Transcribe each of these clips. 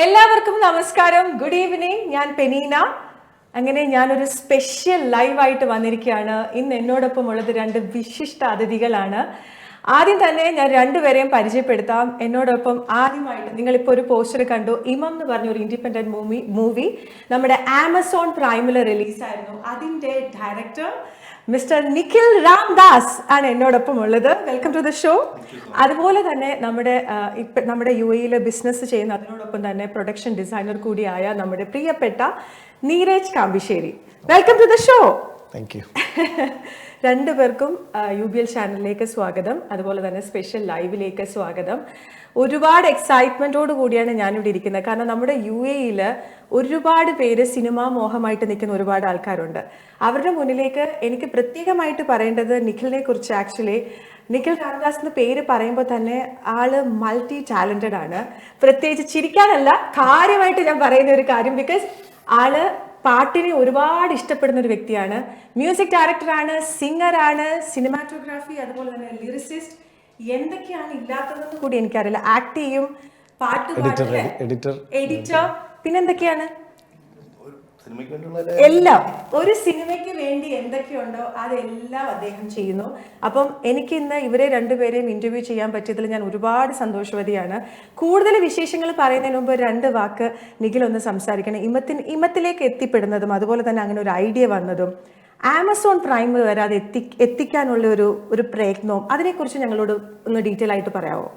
എല്ലാവർക്കും നമസ്കാരം, good evening. ഞാൻ പെനീന. അങ്ങനെ ഞാനൊരു സ്പെഷ്യൽ ലൈവായിട്ട് വന്നിരിക്കുകയാണ്. ഇന്ന് എന്നോടൊപ്പം ഉള്ളത് രണ്ട് വിശിഷ്ട അതിഥികളാണ്. ആദ്യം തന്നെ ഞാൻ രണ്ടുപേരെയും പരിചയപ്പെടുത്താം. എന്നോടൊപ്പം ആദ്യമായിട്ട് നിങ്ങളിപ്പോൾ ഒരു പോസ്റ്റർ കണ്ടു, ഇമം എന്ന് പറഞ്ഞ ഒരു ഇൻഡിപെൻഡന്റ് മൂവി നമ്മുടെ ആമസോൺ പ്രൈമിൽ റിലീസായിരുന്നു. അതിൻ്റെ ഡയറക്ടർ മിസ്റ്റർ നിഖിൽ രാംദാസ് ആണ് എന്നോടൊപ്പം ഉള്ളത്. Welcome to the show. അതുപോലെ തന്നെ നമ്മുടെ UAE ബിസിനസ് ചെയ്യുന്ന അതിനോടൊപ്പം തന്നെ പ്രൊഡക്ഷൻ ഡിസൈനർ കൂടിയായ നമ്മുടെ പ്രിയപ്പെട്ട Neeraj Kampissery. Welcome to the show. Thank you. രണ്ടുപേർക്കും UBL ചാനലിലേക്ക് സ്വാഗതം, അതുപോലെ തന്നെ സ്പെഷ്യൽ ലൈവിലേക്ക് സ്വാഗതം. ഒരുപാട് എക്സൈറ്റ്മെന്റോട് കൂടിയാണ് ഞാനിവിടെ ഇരിക്കുന്നത്. കാരണം നമ്മുടെ UAE ഒരുപാട് പേര് സിനിമാ മോഹമായിട്ട് നിൽക്കുന്ന ഒരുപാട് ആൾക്കാരുണ്ട്. അവരുടെ മുന്നിലേക്ക് എനിക്ക് പ്രത്യേകമായിട്ട് പറയേണ്ടത് നിഖിലിനെ കുറിച്ച്. ആക്ച്വലി നിഖിൽ രാംദാസ് എന്ന പേര് പറയുമ്പോൾ തന്നെ ആള് മൾട്ടി ടാലന്റഡ് ആണ്. പ്രത്യേകിച്ച് ചിരിക്കാനല്ല, കാര്യമായിട്ട് ഞാൻ പറയുന്ന ഒരു കാര്യം. ബിക്കോസ് ആള് പാട്ടിനെ ഒരുപാട് ഇഷ്ടപ്പെടുന്ന ഒരു വ്യക്തിയാണ്. മ്യൂസിക് ഡയറക്ടറാണ്, സിംഗറാണ്, സിനിമാറ്റോഗ്രാഫി, അതുപോലെ തന്നെ ലിറിസിസ്റ്റ്. എന്തൊക്കെയാണ് ഇല്ലാത്തതെന്ന് കൂടി എനിക്കറിയില്ല. ആക്ട് ചെയ്യും, പാട്ട്, എഡിറ്റർ, പിന്നെന്തൊക്കെയാണ് എല്ലാം. ഒരു സിനിമയ്ക്ക് വേണ്ടി എന്തൊക്കെയുണ്ടോ അതെല്ലാം അദ്ദേഹം ചെയ്യുന്നു. അപ്പം എനിക്ക് ഇന്ന് ഇവരെ രണ്ടുപേരെയും ഇന്റർവ്യൂ ചെയ്യാൻ പറ്റിയതിൽ ഞാൻ ഒരുപാട് സന്തോഷവതിയാണ്. കൂടുതൽ വിശേഷങ്ങൾ പറയുന്നതിന് മുമ്പ് രണ്ട് വാക്ക് നിഖിൽ ഒന്ന് സംസാരിക്കണം. ഇമത്തിലേക്ക് എത്തിപ്പെടുന്നതും അതുപോലെ തന്നെ അങ്ങനെ ഒരു ഐഡിയ വന്നതും ആമസോൺ പ്രൈം വരെ അത് എത്തിക്കാനുള്ള ഒരു പ്രയത്നവും അതിനെക്കുറിച്ച് ഞങ്ങളോട് ഒന്ന് ഡീറ്റെയിൽ ആയിട്ട് പറയാമോ?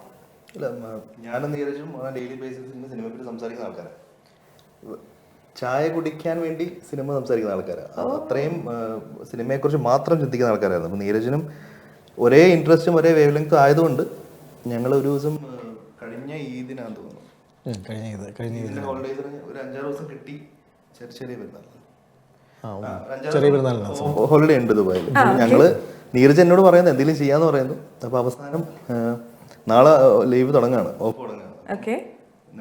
ഞാനും നീരജും ഡെയിലി ബേസിസിൽ സിനിമയെ പറ്റി സംസാരിക്കുന്ന ആൾക്കാരാണ്. ചായ കുടിക്കാൻ വേണ്ടി സിനിമ സംസാരിക്കുന്ന ആൾക്കാരാണ്. അത്രയും സിനിമയെക്കുറിച്ച് മാത്രം ചിന്തിക്കുന്ന ആൾക്കാരായിരുന്നു. അപ്പോൾ നീരജിനും ഒരേ ഇൻട്രസ്റ്റും ഒരേ വേവ് ലെങ്ത്തും ആയതുകൊണ്ട് ഞങ്ങൾ ഒരു ദിവസം കഴിഞ്ഞ ഈദിനാന്ന് തോന്നുന്നു, കഴിഞ്ഞ ഹോളിഡേസിന് ഒരു 5-6 ദിവസം കിട്ടി. ചെറിയ ഹോളിഡേ ഉണ്ട് ദുബായിൽ. ഞങ്ങള് നീരജ് എന്നോട് പറയുന്നത് എന്തെങ്കിലും ചെയ്യാന്ന് പറയുന്നു. അപ്പൊ അവസാനം നാളെ ലീവ് തുടങ്ങാണ്, ഓഫ് തുടങ്ങാണ്.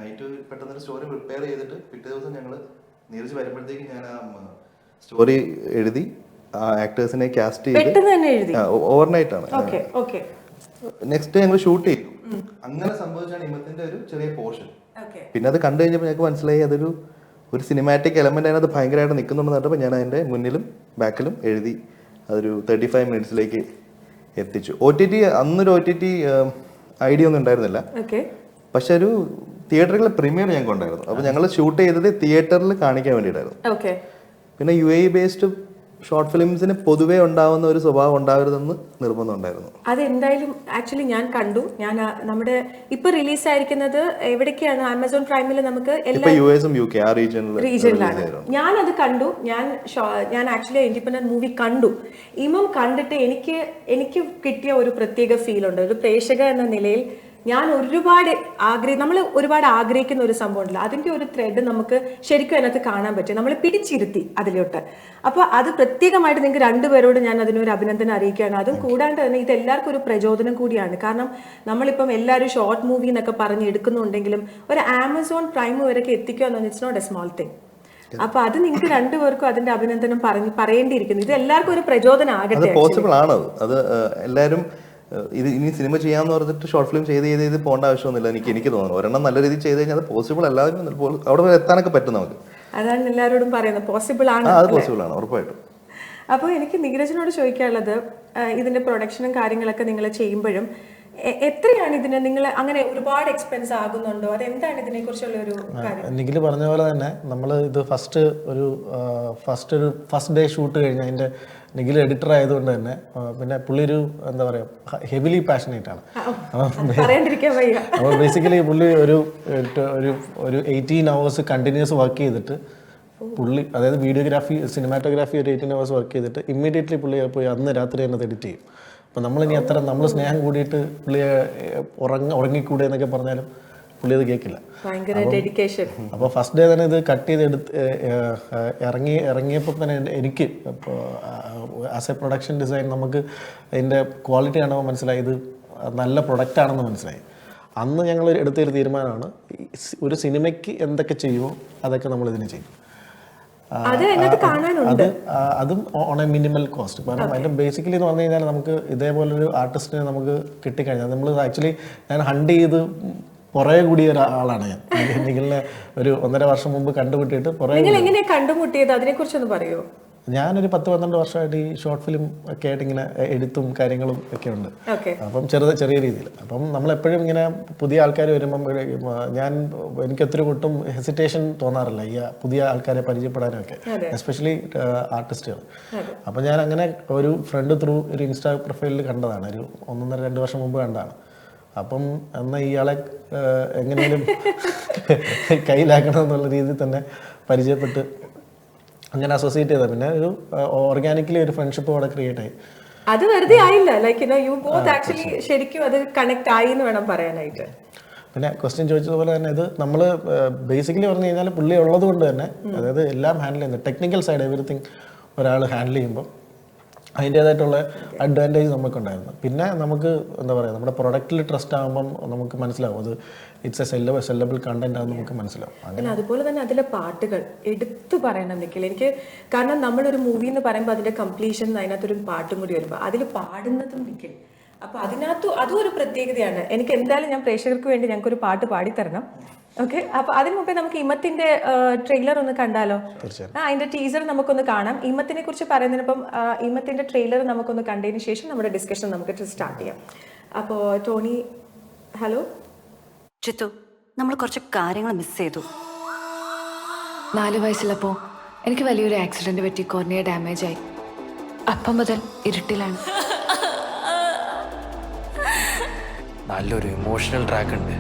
നൈറ്റ് പെട്ടെന്ന് സ്റ്റോറി പ്രിപ്പയർ ചെയ്തിട്ട് പിറ്റേ ദിവസം ഞങ്ങള് നീരജ് വരുമ്പോഴത്തേക്ക് ഞാൻ ആ സ്റ്റോറി എഴുതി ആ ആക്ടേഴ്സിനെ കാസ്റ്റ് ചെയ്ത് ഓവർനൈറ്റ് ആണ്. നെക്സ്റ്റ് ഞങ്ങൾ ഷൂട്ട് ചെയ്തു. അങ്ങനെ സംഭവിച്ചാണ് ഇമത്തിന്റെ ഒരു ചെറിയ പോർഷൻ. പിന്നെ അത് കണ്ടു കഴിഞ്ഞപ്പോൾ ഞങ്ങൾക്ക് മനസ്സിലായി അതൊരു സിനിമാറ്റിക് എലമെന്റ് അതിനകത്ത് ഭയങ്കരമായിട്ട് നിൽക്കുന്നുണ്ടെന്ന് പറഞ്ഞപ്പോൾ ഞാൻ അതിന്റെ മുന്നിലും ബാക്കിലും എഴുതി അതൊരു 35 മിനിറ്റ്സിലേക്ക് എത്തിച്ചു. അന്നൊരു OTT ഐഡിയ ഒന്നും ഉണ്ടായിരുന്നില്ല. പക്ഷെ ഒരു തിയേറ്ററിലെ പ്രീമിയർ ഞങ്ങൾക്ക് ഉണ്ടായിരുന്നു. അപ്പൊ ഞങ്ങൾ ഷൂട്ട് ചെയ്തത് തിയേറ്ററിൽ കാണിക്കാൻ വേണ്ടിയിട്ടായിരുന്നു. പിന്നെ UAE ബേസ്ഡ് ഷോർട്ട് ഫിലിംസിന് പൊതുവേ ഉണ്ടാവുന്ന ഒരു സ്വഭാവം ഉണ്ടാവരുതെന്ന് നിർബന്ധം ഉണ്ടായിരുന്നു. അതെന്തായാലും ആക്ച്വലി ഞാൻ കണ്ടു. ഞാൻ നമ്മുടെ ഇപ്പൊ റിലീസായിരിക്കുന്നത് എവിടേക്കാണ്? ആമസോൺ പ്രൈമിൽ നമുക്ക് US UK ആ റീജിയനിലാണ്. ഞാനത് കണ്ടു. ഞാൻ ആക്ച്വലി ഇൻഡിപെൻഡന്റ് മൂവി കണ്ടു. ഇമം കണ്ടിട്ട് എനിക്ക് കിട്ടിയ ഒരു പ്രത്യേക ഫീൽ ഉണ്ട്. ഒരു പ്രേക്ഷക എന്ന നിലയിൽ ഞാൻ നമ്മൾ ഒരുപാട് ആഗ്രഹിക്കുന്ന ഒരു സംഭവം ഉണ്ടല്ലോ, അതിന്റെ ഒരു ത്രെഡ് നമുക്ക് ശരിക്കും അതിനകത്ത് കാണാൻ പറ്റും. നമ്മൾ പിടിച്ചിരുത്തി അതിലോട്ട്. അപ്പൊ അത് പ്രത്യേകമായിട്ട് നിങ്ങൾക്ക് രണ്ടുപേരോട് ഞാൻ അതിനൊരു അഭിനന്ദനം അറിയിക്കുകയാണ്. അതും കൂടാണ്ട് തന്നെ ഇത് എല്ലാവർക്കും ഒരു പ്രചോദനം കൂടിയാണ്. കാരണം നമ്മളിപ്പം എല്ലാവരും ഷോർട്ട് മൂവി എന്നൊക്കെ പറഞ്ഞ് എടുക്കുന്നുണ്ടെങ്കിലും ഒരു ആമസോൺ പ്രൈം വരെയൊക്കെ എത്തിക്കുക എന്ന് പറഞ്ഞാൽ it's not a small thing. അപ്പൊ അത് നിങ്ങൾക്ക് രണ്ടുപേർക്കും അതിന്റെ അഭിനന്ദനം പറയേണ്ടിയിരിക്കുന്നു. ഇത് എല്ലാവർക്കും ഒരു പ്രചോദനം ആകട്ടെ. പോസിബിൾ ആണ് അത്. എല്ലാവരും ഇത് ഇനി സിനിമ ചെയ്യാന്ന് പറഞ്ഞിട്ട് ഷോർട്ട് ഫിലിം ചെയ്ത് പോകേണ്ട ആവശ്യമൊന്നുമില്ല. എനിക്ക് തോന്നുന്നു ഒരെണ്ണം നല്ല രീതിയിൽ ചെയ്ത് കഴിഞ്ഞാൽ അത് പോസിബിൾ അല്ലാതെ അവിടെ വരെ എത്താനൊക്കെ പറ്റും നമുക്ക്. അതാണ് എല്ലാവരോടും പറയുന്നത്, പോസിബിൾ ആണ്. അത് പോസിബിൾ ആണ് ഉറപ്പായിട്ടും. അപ്പോൾ എനിക്ക് നീരജിനോട് ചോദിക്കാനുള്ളത്, ഇതിന്റെ പ്രൊഡക്ഷനും കാര്യങ്ങളൊക്കെ നിങ്ങൾ ചെയ്യുമ്പോഴും എത്രയാണ് ഇതിന് നിങ്ങൾ അങ്ങനെ ഒരുപാട് എക്സ്പെൻസ് ആകുന്നുണ്ടോ? അതെന്താണ് ഇതിനെ കുറിച്ചുള്ള ഒരു കാര്യം? നിഖിൽ പറഞ്ഞ പോലെ തന്നെ നമ്മൾ ഇത് ഫസ്റ്റ് ഡേ ഷൂട്ട് കഴിഞ്ഞ് അതിന്റെ നിഖിൽ എഡിറ്റർ ആയതുകൊണ്ട് തന്നെ പിന്നെ പുള്ളി ഒരു എന്താ പറയുക ഹെവിലി പാഷനേറ്റ് ആണ്. അപ്പോൾ ബേസിക്കലി പുള്ളി ഒരു 18 hours കണ്ടിന്യൂസ് വർക്ക് ചെയ്തിട്ട് പുള്ളി, അതായത് വീഡിയോഗ്രാഫി സിനിമാറ്റോഗ്രാഫി ഒരു 18 hours വർക്ക് ചെയ്തിട്ട് ഇമ്മീഡിയറ്റ്ലി പുള്ളി പോയി അന്ന് രാത്രി തന്നെ എഡിറ്റ് ചെയ്യും. അപ്പോൾ നമ്മളിനി എത്ര നമ്മൾ സ്നേഹം കൂടിയിട്ട് പുള്ളിയെ ഉറങ്ങിക്കൂടെ എന്നൊക്കെ പറഞ്ഞാലും പുള്ളി അത് കേൾക്കില്ല. അപ്പോൾ ഫസ്റ്റ് ഡേ തന്നെ ഇത് കട്ട് ചെയ്ത് ഇറങ്ങിയപ്പോൾ തന്നെ എനിക്ക് ആസ് എ പ്രൊഡക്ഷൻ ഡിസൈൻ നമുക്ക് അതിൻ്റെ ക്വാളിറ്റി ആണോ മനസ്സിലായി, ഇത് നല്ല പ്രൊഡക്റ്റ് ആണെന്ന് മനസ്സിലായി. അന്ന് ഞങ്ങൾ എടുത്തൊരു തീരുമാനമാണ്, ഒരു സിനിമയ്ക്ക് എന്തൊക്കെ ചെയ്യുമോ അതൊക്കെ നമ്മൾ ഇതിന് ചെയ്യും. അതും ഓൺ എ മിനിമൽ കോസ്റ്റ്. കാരണം അതിൻ്റെ ബേസിക്കലി എന്ന് പറഞ്ഞു കഴിഞ്ഞാൽ നമുക്ക് ഇതേപോലൊരു ആർട്ടിസ്റ്റിനെ നമുക്ക് കിട്ടിക്കഴിഞ്ഞാൽ നമ്മൾ ആക്ച്വലി ഞാൻ ഹണ്ട് ചെയ്ത് പുറകെ കൂടിയ ഒരാളാണ് ഞാൻ. നിഖിലിനെ ഒരു 1.5 വർഷം മുമ്പ് കണ്ടുപിട്ടിട്ട് പുറകെ. നിങ്ങൾ എങ്ങനെ കണ്ടുമുട്ടിയത്, അതിനെ കുറിച്ചൊന്ന് പറയോ? ഞാനൊരു 10-12 വർഷമായിട്ട് ഈ ഷോർട്ട് ഫിലിം ഒക്കെ ആയിട്ട് ഇങ്ങനെ എഴുത്തും കാര്യങ്ങളും ഒക്കെ ഉണ്ട്. ഓക്കെ. അപ്പം ചെറിയ രീതിയിൽ. അപ്പം നമ്മളെപ്പോഴും ഇങ്ങനെ പുതിയ ആൾക്കാർ വരുമ്പം എനിക്ക് ഒത്തിരി ഒട്ടും ഹെസിറ്റേഷൻ തോന്നാറില്ല ഈ പുതിയ ആൾക്കാരെ പരിചയപ്പെടാനൊക്കെ, എസ്പെഷ്യലി ആർട്ടിസ്റ്റുകൾ. അപ്പം ഞാൻ അങ്ങനെ ഒരു ഫ്രണ്ട് ത്രൂ ഒരു ഇൻസ്റ്റാ പ്രൊഫൈലിൽ കണ്ടതാണ്, ഒരു 1.5-2 വർഷം മുമ്പ് കണ്ടതാണ്. അപ്പം എന്നാൽ ഇയാളെ എങ്ങനെയും കയ്യിലാക്കണം എന്നുള്ള രീതിയിൽ തന്നെ പരിചയപ്പെട്ട് അങ്ങനെ അസോസിയേറ്റ് ചെയ്ത, പിന്നെ ഒരു ഓർഗാനിക്കലി ഒരു ഫ്രണ്ട്ഷിപ്പ് അവിടെ ക്രിയേറ്റ് ആയി. അത് വെറുതെ ആയില്ല, ലൈക്ക് യു ബോത്ത് ആക്ച്വലി ശരിക്കും അത് കണക്ട് ആയി എന്ന് വേണം പറയാനായിട്ട്. പിന്നെ ക്വസ്റ്റ്യൻ ചോദിച്ചതുപോലെ തന്നെ ഇത് നമ്മൾ ബേസിക്കലി പറഞ്ഞു കഴിഞ്ഞാൽ പുള്ളി ഉള്ളത് കൊണ്ട് തന്നെ, അതായത് എല്ലാം ഹാൻഡിൽ ചെയ്യുന്നത് ടെക്നിക്കൽ സൈഡ് എവറിത്തിങ് ഒരാൾ ഹാൻഡിൽ ചെയ്യുമ്പോൾ അതിൻ്റേതായിട്ടുള്ള അഡ്വാൻറ്റേജ് നമുക്കുണ്ടായിരുന്നു. പിന്നെ നമുക്ക് എന്താ പറയുക, നമ്മുടെ പ്രൊഡക്റ്റിൽ ട്രസ്റ്റ് ആകുമ്പം നമുക്ക് മനസ്സിലാവും അത് ഇറ്റ്സ് എ സെല്ലബിൾ കണ്ടന്റ് ആണെന്ന് നമുക്ക് മനസ്സിലാവും. അങ്ങനെ അതുപോലെ തന്നെ അതിലെ പാട്ടുകൾ എടുത്തു പറയണം നിഖിൽ. എനിക്ക് കാരണം നമ്മളൊരു മൂവി എന്ന് പറയുമ്പോൾ അതിന്റെ കംപ്ലീഷൻ അതിനകത്തൊരു പാട്ടും കൂടി വരുമ്പോൾ അതിൽ പാടുന്നതും നിഖിൽ. അപ്പൊ അതിനകത്ത് അതും ഒരു പ്രത്യേകതയാണ്. എനിക്ക് എന്തായാലും ഞാൻ പ്രേക്ഷകർക്ക് വേണ്ടി ഞങ്ങൾക്കൊരു പാട്ട് പാടിത്തരണം. ഓക്കെ. അപ്പൊ അതിന് മുമ്പേ നമുക്ക് ഇമത്തിന്റെ ട്രെയിലർ ഒന്ന് കണ്ടാലോ? അതിന്റെ ടീസർ നമുക്കൊന്ന് കാണാം. ഇമത്തിനെ കുറിച്ച് പറയുന്നതിനൊപ്പം ഇമത്തിന്റെ ട്രെയിലർ നമുക്കൊന്ന് കണ്ടതിന് ശേഷം നമ്മുടെ ഡിസ്കഷൻ നമുക്ക് സ്റ്റാർട്ട് ചെയ്യാം. അപ്പോൾ ടോണി, ഹലോ. ചിത്തു, നമ്മൾ കുറച്ച് കാര്യങ്ങൾ മിസ് ചെയ്തു. 4 വയസ്സുള്ളപ്പോൾ എനിക്ക് വലിയൊരു ആക്സിഡന്റ് പറ്റി, കോർണിയ ഡാമേജ് ആയി. അപ്പം മുതൽ ഇരുട്ടിലാണ്. നല്ലൊരു ഇമോഷണൽ ട്രാക്ക് ഉണ്ട്.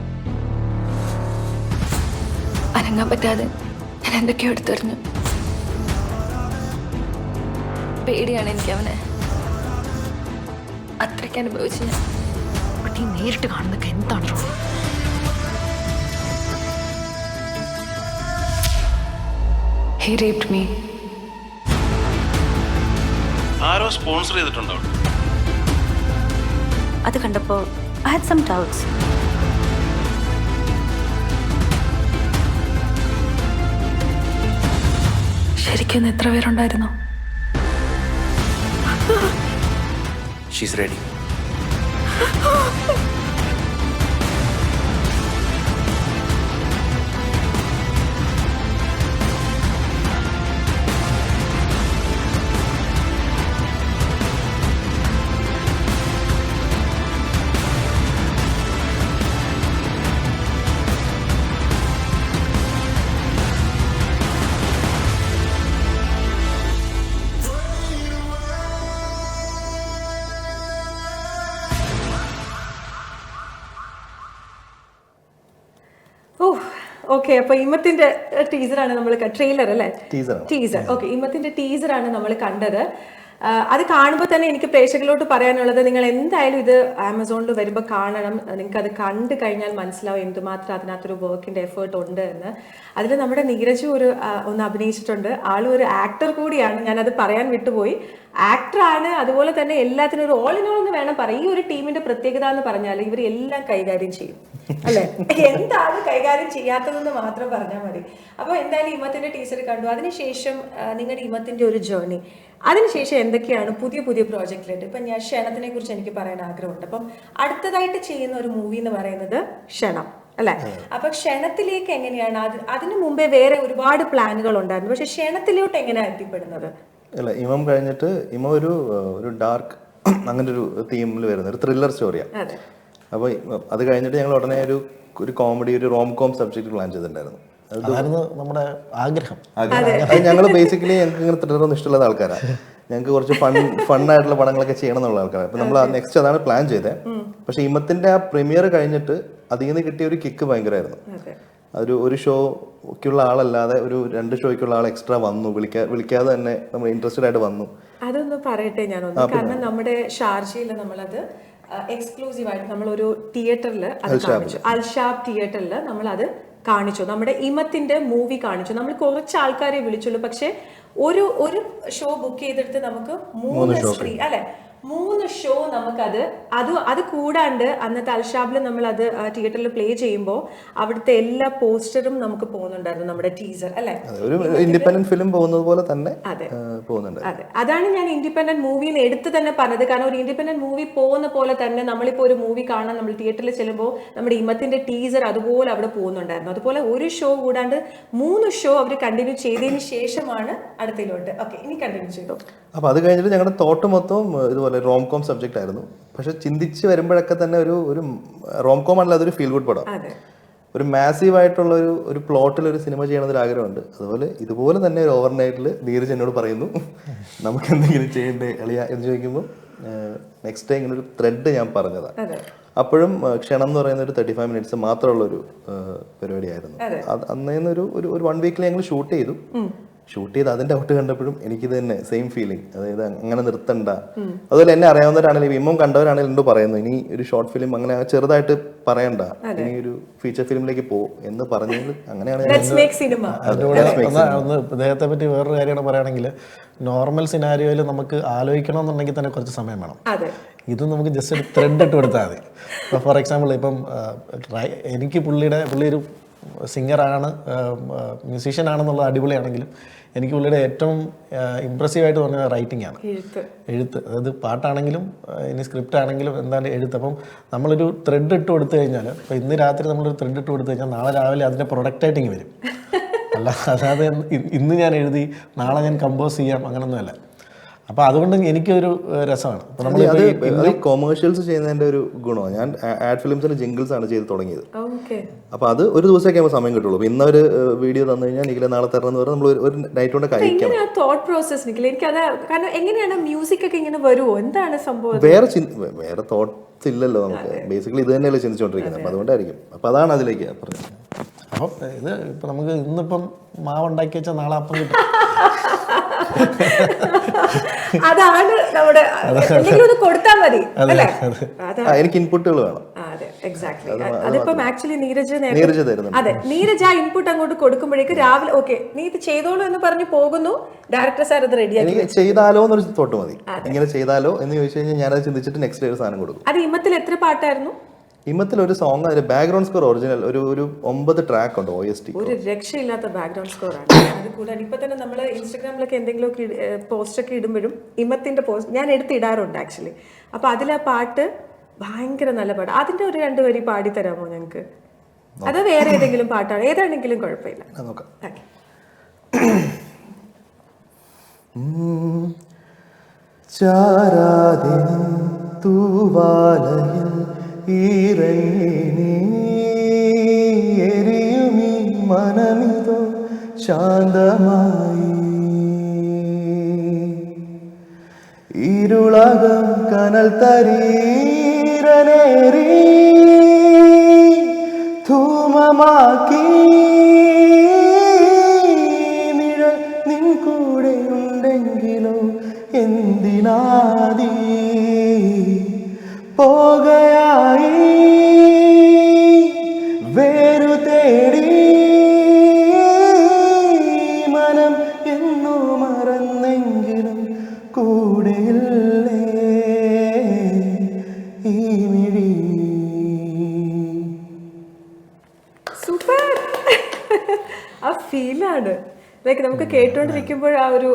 അനങ്ങാൻ പറ്റാതെ ഞാൻ എന്തൊക്കെയോ എടുത്തെറിഞ്ഞു. പേടിയാണ് എനിക്ക് അവനെ. അത്രയ്ക്ക് അനുഭവിച്ചു ഞാൻ. ബട്ട് ഈ നേരിട്ട് കാണുന്നൊക്കെ എന്താണ് റോൾ? He raped me. ആരോ സ്പോൺസർ ചെയ്തിട്ടുണ്ടോ? അത് കണ്ടപ്പോൾ I had some doubts. ശരിക്കും എത്ര പേരുണ്ടായിരുന്നു? She's ready. ഓക്കെ. അപ്പൊ ഇമത്തിന്റെ ടീസറാണ് നമ്മൾ ട്രെയിലർ അല്ലേ? ടീസർ. ഓക്കെ. ഇമത്തിന്റെ ടീസറാണ് നമ്മൾ കണ്ടത്. അത് കാണുമ്പോൾ തന്നെ എനിക്ക് പ്രേക്ഷകരോട് പറയാനുള്ളത്, നിങ്ങൾ എന്തായാലും ഇത് ആമസോണിൽ വരുമ്പോൾ കാണണം. നിങ്ങൾക്ക് അത് കണ്ടു കഴിഞ്ഞാൽ മനസ്സിലാവും എന്തുമാത്രം അതിനകത്തൊരു വർക്കിന്റെ എഫേർട്ട് ഉണ്ട് എന്ന്. അതിൽ നമ്മുടെ നീരജ് ഒന്ന് അഭിനയിച്ചിട്ടുണ്ട്. ആളും ഒരു ആക്ടർ കൂടിയാണ്, ഞാനത് പറയാൻ വിട്ടുപോയി. ആക്ടറാണ്, അതുപോലെ തന്നെ എല്ലാത്തിനും ഒരു ഓൾ ഇൻ ഓൾ എന്ന് വേണം പറയാം. ഈ ഒരു ടീമിന്റെ പ്രത്യേകത എന്ന് പറഞ്ഞാൽ ഇവർ എല്ലാം കൈകാര്യം ചെയ്യും, അല്ലെ? എന്താണ് കൈകാര്യം ചെയ്യാത്തതെന്ന് മാത്രം പറഞ്ഞാൽ മതി. അപ്പോൾ എന്തായാലും ഇമത്തിന്റെ ടീച്ചർ കണ്ടു. അതിനുശേഷം നിങ്ങളുടെ ഇമത്തിന്റെ ഒരു ജേർണി, അതിനുശേഷം എന്തൊക്കെയാണ് പുതിയ പുതിയ പ്രോജക്റ്റിലുണ്ട്? ഇപ്പം ഞാൻ ക്ഷണത്തിനെ കുറിച്ച് എനിക്ക് പറയാൻ ആഗ്രഹമുണ്ട്. അപ്പം അടുത്തതായിട്ട് ചെയ്യുന്ന ഒരു മൂവി എന്ന് പറയുന്നത് ക്ഷണം അല്ലെ? അപ്പൊ ക്ഷണത്തിലേക്ക് എങ്ങനെയാണ്? അതിനു മുമ്പേ വേറെ ഒരുപാട് പ്ലാനുകൾ ഉണ്ടായിരുന്നു, പക്ഷെ ക്ഷണത്തിലോട്ട് എങ്ങനെയാണ് എത്തിപ്പെടുന്നത്? അല്ല, ഇമം കഴിഞ്ഞിട്ട് ഇമ ഒരു ഡാർക്ക് അങ്ങനെ ഒരു തീമിൽ വരുന്ന ഒരു ത്രില്ലർ സ്റ്റോറിയാണ്. അപ്പോൾ അത് കഴിഞ്ഞിട്ട് ഞങ്ങൾ ഉടനെ ഒരു കോമഡി, ഒരു റോം കോം സബ്ജക്ട് പ്ലാൻ ചെയ്തിട്ടുണ്ടായിരുന്നു. അതായിരുന്നു നമ്മുടെ ആഗ്രഹം. അത് ഞങ്ങൾ ബേസിക്കലി ഞങ്ങൾക്ക് ഇങ്ങനെ ത്രില്ലറൊന്നും ഇഷ്ടമുള്ള ആൾക്കാരാണ്. ഞങ്ങൾക്ക് കുറച്ച് ഫണ്ണായിട്ടുള്ള പടങ്ങളൊക്കെ ചെയ്യണം എന്നുള്ള ആൾക്കാരാണ്. അപ്പം നമ്മൾ നെക്സ്റ്റ് അതാണ് പ്ലാൻ ചെയ്തത്. പക്ഷെ ഇമത്തിന്റെ ആ പ്രീമിയർ കഴിഞ്ഞിട്ട് അതിൽ നിന്ന് കിട്ടിയ ഒരു കിക്ക് ഭയങ്കരമായിരുന്നു. ഒരു ഷോക്കുള്ള ആളല്ലാതെ ഒരു 2 ഷോയ്ക്കുള്ള ആൾ എക്സ്ട്രാ വന്നു, വിളിക്കാതെ തന്നെ നമ്മൾ ഇൻട്രസ്റ്റഡ് ആയിട്ട് വന്നു. അതൊന്ന് പറയട്ടെ ഞാനൊന്ന്. കാരണം നമ്മുടെ ഷാർജയിൽ നമ്മളത് എക്സ്ക്ലൂസീവ് ആയിട്ട് നമ്മളൊരു തിയേറ്ററിൽ അത് കാണിച്ചു, അൽഷാബ് തിയേറ്ററിൽ നമ്മൾ അത് കാണിച്ചു. നമ്മുടെ ഇമത്തിന്റെ മൂവി കാണിച്ചു. നമ്മൾ കുറച്ച് ആൾക്കാരെ വിളിച്ചുള്ളൂ, പക്ഷെ ഒരു ഷോ ബുക്ക് ചെയ്തെടുത്ത് നമുക്ക് 3 സ്ക്രീൻ അല്ലെ 3 ഷോ നമുക്കത് അത് കൂടാണ്ട് അന്നത്തെ അൽഷാബിൽ നമ്മൾ അത് തിയേറ്ററിൽ പ്ലേ ചെയ്യുമ്പോൾ അവിടുത്തെ എല്ലാ പോസ്റ്ററും നമുക്ക് പോകുന്നുണ്ടായിരുന്നു, നമ്മുടെ ടീസർ അല്ലെ? ഒരു ഇൻഡിപെൻഡന്റ് ഫിലിം പോകുന്നത് പോലെ തന്നെ പോകുന്നുണ്ട്. അതെ, അതാണ് ഞാൻ ഇൻഡിപെൻഡന്റ് മൂവിന്ന് എടുത്ത് തന്നെ പറഞ്ഞത്. കാരണം ഒരു ഇൻഡിപെൻഡന്റ് മൂവി പോകുന്ന പോലെ തന്നെ നമ്മളിപ്പോ ഒരു മൂവി കാണാൻ നമ്മൾ തിയേറ്ററിൽ ചെല്ലുമ്പോൾ നമ്മുടെ ഇമത്തിന്റെ ടീസർ അതുപോലെ അവിടെ പോകുന്നുണ്ടായിരുന്നു. അതുപോലെ ഒരു ഷോ കൂടാണ്ട് 3 ഷോ അവർ കണ്ടിന്യൂ ചെയ്തതിന് ശേഷമാണ് അടുത്തതിലോട്ട്. ഓക്കെ, ഇനി കണ്ടിന്യൂ ചെയ്തോ. അപ്പോൾ അത് കഴിഞ്ഞിട്ട് ഞങ്ങളുടെ തോട്ട് മൊത്തം ഇതുപോലെ റോംകോം സബ്ജക്റ്റ് ആയിരുന്നു. പക്ഷെ ചിന്തിച്ച് വരുമ്പോഴൊക്കെ തന്നെ ഒരു റോംകോം അല്ല, അതൊരു ഫീൽ ഗുഡ് പടം. ഒരു മാസീവ് ആയിട്ടുള്ള ഒരു പ്ലോട്ടിൽ ഒരു സിനിമ ചെയ്യണമെന്നൊരു ആഗ്രഹമുണ്ട്. അതുപോലെ ഇതുപോലെ തന്നെ ഒരു ഓവർനൈറ്റിൽ നീരജ് എന്നോട് പറയുന്നു നമുക്ക് എന്തെങ്കിലും ചെയ്യണ്ടേ എളിയ എന്ന് ചോദിക്കുമ്പോൾ നെക്സ്റ്റ് ഡേ ഇങ്ങനെ ഒരു ത്രെഡ് ഞാൻ പറഞ്ഞതാണ്. അപ്പോഴും ക്ഷണം എന്ന് പറയുന്ന ഒരു 35 മിനിറ്റ്സ് മാത്രമുള്ള ഒരു പരിപാടിയായിരുന്നു. അന്നേന്ന് ഒരു 1 വീക്കിൽ ഞങ്ങൾ ഷൂട്ട് ചെയ്ത് അതിന്റെ ഔട്ട് കണ്ടപ്പോഴും എനിക്കിത് തന്നെ സെയിം ഫീലിംഗ്. അതായത് അങ്ങനെ നിർത്തണ്ട. അതുപോലെ എന്നെ അറിയാവുന്നവരാണെങ്കിലും ഇമ്മം കണ്ടവരാണെങ്കിലും എന്നോട് പറയുന്നു ഇനി ഒരു ഷോർട്ട് ഫിലിം അങ്ങനെ ചെറുതായിട്ട് പറയണ്ട, ഇനി ഒരു ഫീച്ചർ ഫിലിമിലേക്ക് പോ എന്ന് പറഞ്ഞത്. അങ്ങനെയാണ് ഒന്ന് ഇദ്ദേഹത്തെ പറ്റി വേറൊരു കാര്യമാണ് പറയുകയാണെങ്കിൽ, നോർമൽ സിനാരിയോയിൽ നമുക്ക് ആലോചിക്കണം എന്നുണ്ടെങ്കിൽ തന്നെ കുറച്ച് സമയം വേണം. ഇത് നമുക്ക് ജസ്റ്റ് ഒരു ത്രെഡ് ഇട്ട് കൊടുത്താൽ മതി. ഇപ്പോൾ ഫോർ എക്സാമ്പിൾ ഇപ്പം എനിക്ക് പുള്ളി ഒരു സിംഗറാണ്, മ്യൂസീഷ്യൻ ആണെന്നുള്ളത് അടിപൊളിയാണെങ്കിലും എനിക്ക് പുള്ളിയുടെ ഏറ്റവും ഇമ്പ്രസീവായിട്ട് പറഞ്ഞ റൈറ്റിംഗ് ആണ്, എഴുത്ത്. അതായത് പാട്ടാണെങ്കിലും ഇനി സ്ക്രിപ്റ്റ് ആണെങ്കിലും എന്താണ് എഴുത്ത്. അപ്പം നമ്മളൊരു ത്രെഡ് ഇട്ട് കൊടുത്തു കഴിഞ്ഞാൽ, ഇപ്പോൾ ഇന്ന് രാത്രി നമ്മളൊരു ത്രെഡ് ഇട്ട് കൊടുത്തു കഴിഞ്ഞാൽ നാളെ രാവിലെ അതിൻ്റെ പ്രൊഡക്റ്റായിട്ടിങ്ങ് വരും. അല്ലാതെ ഇന്ന് ഞാൻ എഴുതി നാളെ ഞാൻ കമ്പോസ് ചെയ്യാം അങ്ങനൊന്നുമല്ല. അപ്പൊ അതുകൊണ്ട് എനിക്കൊരു രസമാണ്. കൊമേഴ്ഷ്യൽസ് ചെയ്യുന്നതിന്റെ ഒരു ഗുണമാണ്. ഞാൻ ആഡ് ഫിലിംസിന്റെ ജിംഗിൾസ് ആണ് ചെയ്ത് തുടങ്ങിയത്. അപ്പൊ അത് ഒരു ദിവസമൊക്കെ ആകുമ്പോൾ സമയം കിട്ടുള്ളൂ. ഇന്നൊരു വീഡിയോ തന്നു കഴിഞ്ഞാൽ നിഖില നാളെ തരണം എന്ന് പറഞ്ഞാൽ നമ്മൾ ഒരു നൈറ്റ് കൊണ്ട് കഴിക്കാം. വേറെ തോട്ട്സ് ഇല്ലല്ലോ നമുക്ക്. ബേസിക്കലി ഇത് തന്നെയല്ലേ ചിന്തിച്ചുകൊണ്ടിരിക്കുന്നത്. അപ്പൊ അതുകൊണ്ടായിരിക്കും. അപ്പൊ അതാണ് അതിലേക്ക് പറഞ്ഞത്. അപ്പം ഇത് ഇപ്പൊ നമുക്ക് ഇന്നിപ്പം മാവ് ഉണ്ടാക്കി വെച്ചാൽ നാളെ അപ്പം കിട്ടും. അതാണ് നമ്മുടെ കൊടുത്താൽ മതി അല്ലേ? എനിക്ക് ഇൻപുട്ടുകൾ വേണം. അതിപ്പം ആക്ച്വലി നീരജ് ആ ഇൻപുട്ട് അങ്ങോട്ട് കൊടുക്കുമ്പോഴേക്ക് രാവിലെ ഓക്കെ നീ ഇത് ചെയ്തോളൂ എന്ന് പറഞ്ഞ് പോകുന്നു. ഡയറക്ടർ സാർ അത് റെഡിയാക്കി ചെയ്താലോ എന്നൊരു തോട്ട് മതി. ഇങ്ങനെ ചെയ്താലോ എന്ന് ചോദിച്ചു കഴിഞ്ഞാൽ ഞാനത് ചിന്തിച്ചിട്ട് നെക്സ്റ്റ് ഒരു സാധനം കൊടുക്കും. അത് ഇമത്തിൽ എത്ര പാട്ടായിരുന്നു? ഇമത്തിൽ ഒരു സോങ്, അതിന്റെ ബാക്ക്ഗ്രൗണ്ട് സ്കോർ ഒറിജിനൽ ഒരു 9 ട്രാക്ക് ഉണ്ട്. OST ഒരു രക്ഷയില്ലാത്ത ബാക്ക്ഗ്രൗണ്ട് സ്കോർ ആണ്. അത് കൂടാതെ ഇപ്പൊ തന്നെ നമ്മൾ ഇൻസ്റ്റാഗ്രാമിലൊക്കെ എന്തെങ്കിലും പോസ്റ്റ് ഒക്കെ ഇടുമ്പോഴും ഇമത്തിന്റെ പോസ്റ്റ് ഞാൻ എടുത്തിടാറുണ്ട് ആക്ച്വലി. അപ്പൊ അതിലെ പാട്ട് ഭയങ്കര നല്ല പാട്ട്. അതിന്റെ ഒരു 2 വരി പാടി തരാമോ ഞങ്ങൾക്ക്? അത് വേറെ ഏതെങ്കിലും പാട്ടാണ്, ഏതാണെങ്കിലും കുഴപ്പമില്ല. മനമിതോ ശാന്തമായി ഇരുളകം കനൽ തരീരനേറി ധൂമമാക്കി നിഴൽ നിൻ കൂടെ ഉണ്ടെങ്കിലോ എന്തിനാദി പോകയായി വേരു തേടി മനം എന്നു മറന്നെങ്കിലും കൂടെയില്ലേ ഈ മിഴി. സൂപ്പർ. ആ ഫീലാണ് ലൈക്ക് നമുക്ക് കേട്ടോണ്ടിരിക്കുമ്പോൾ ആ ഒരു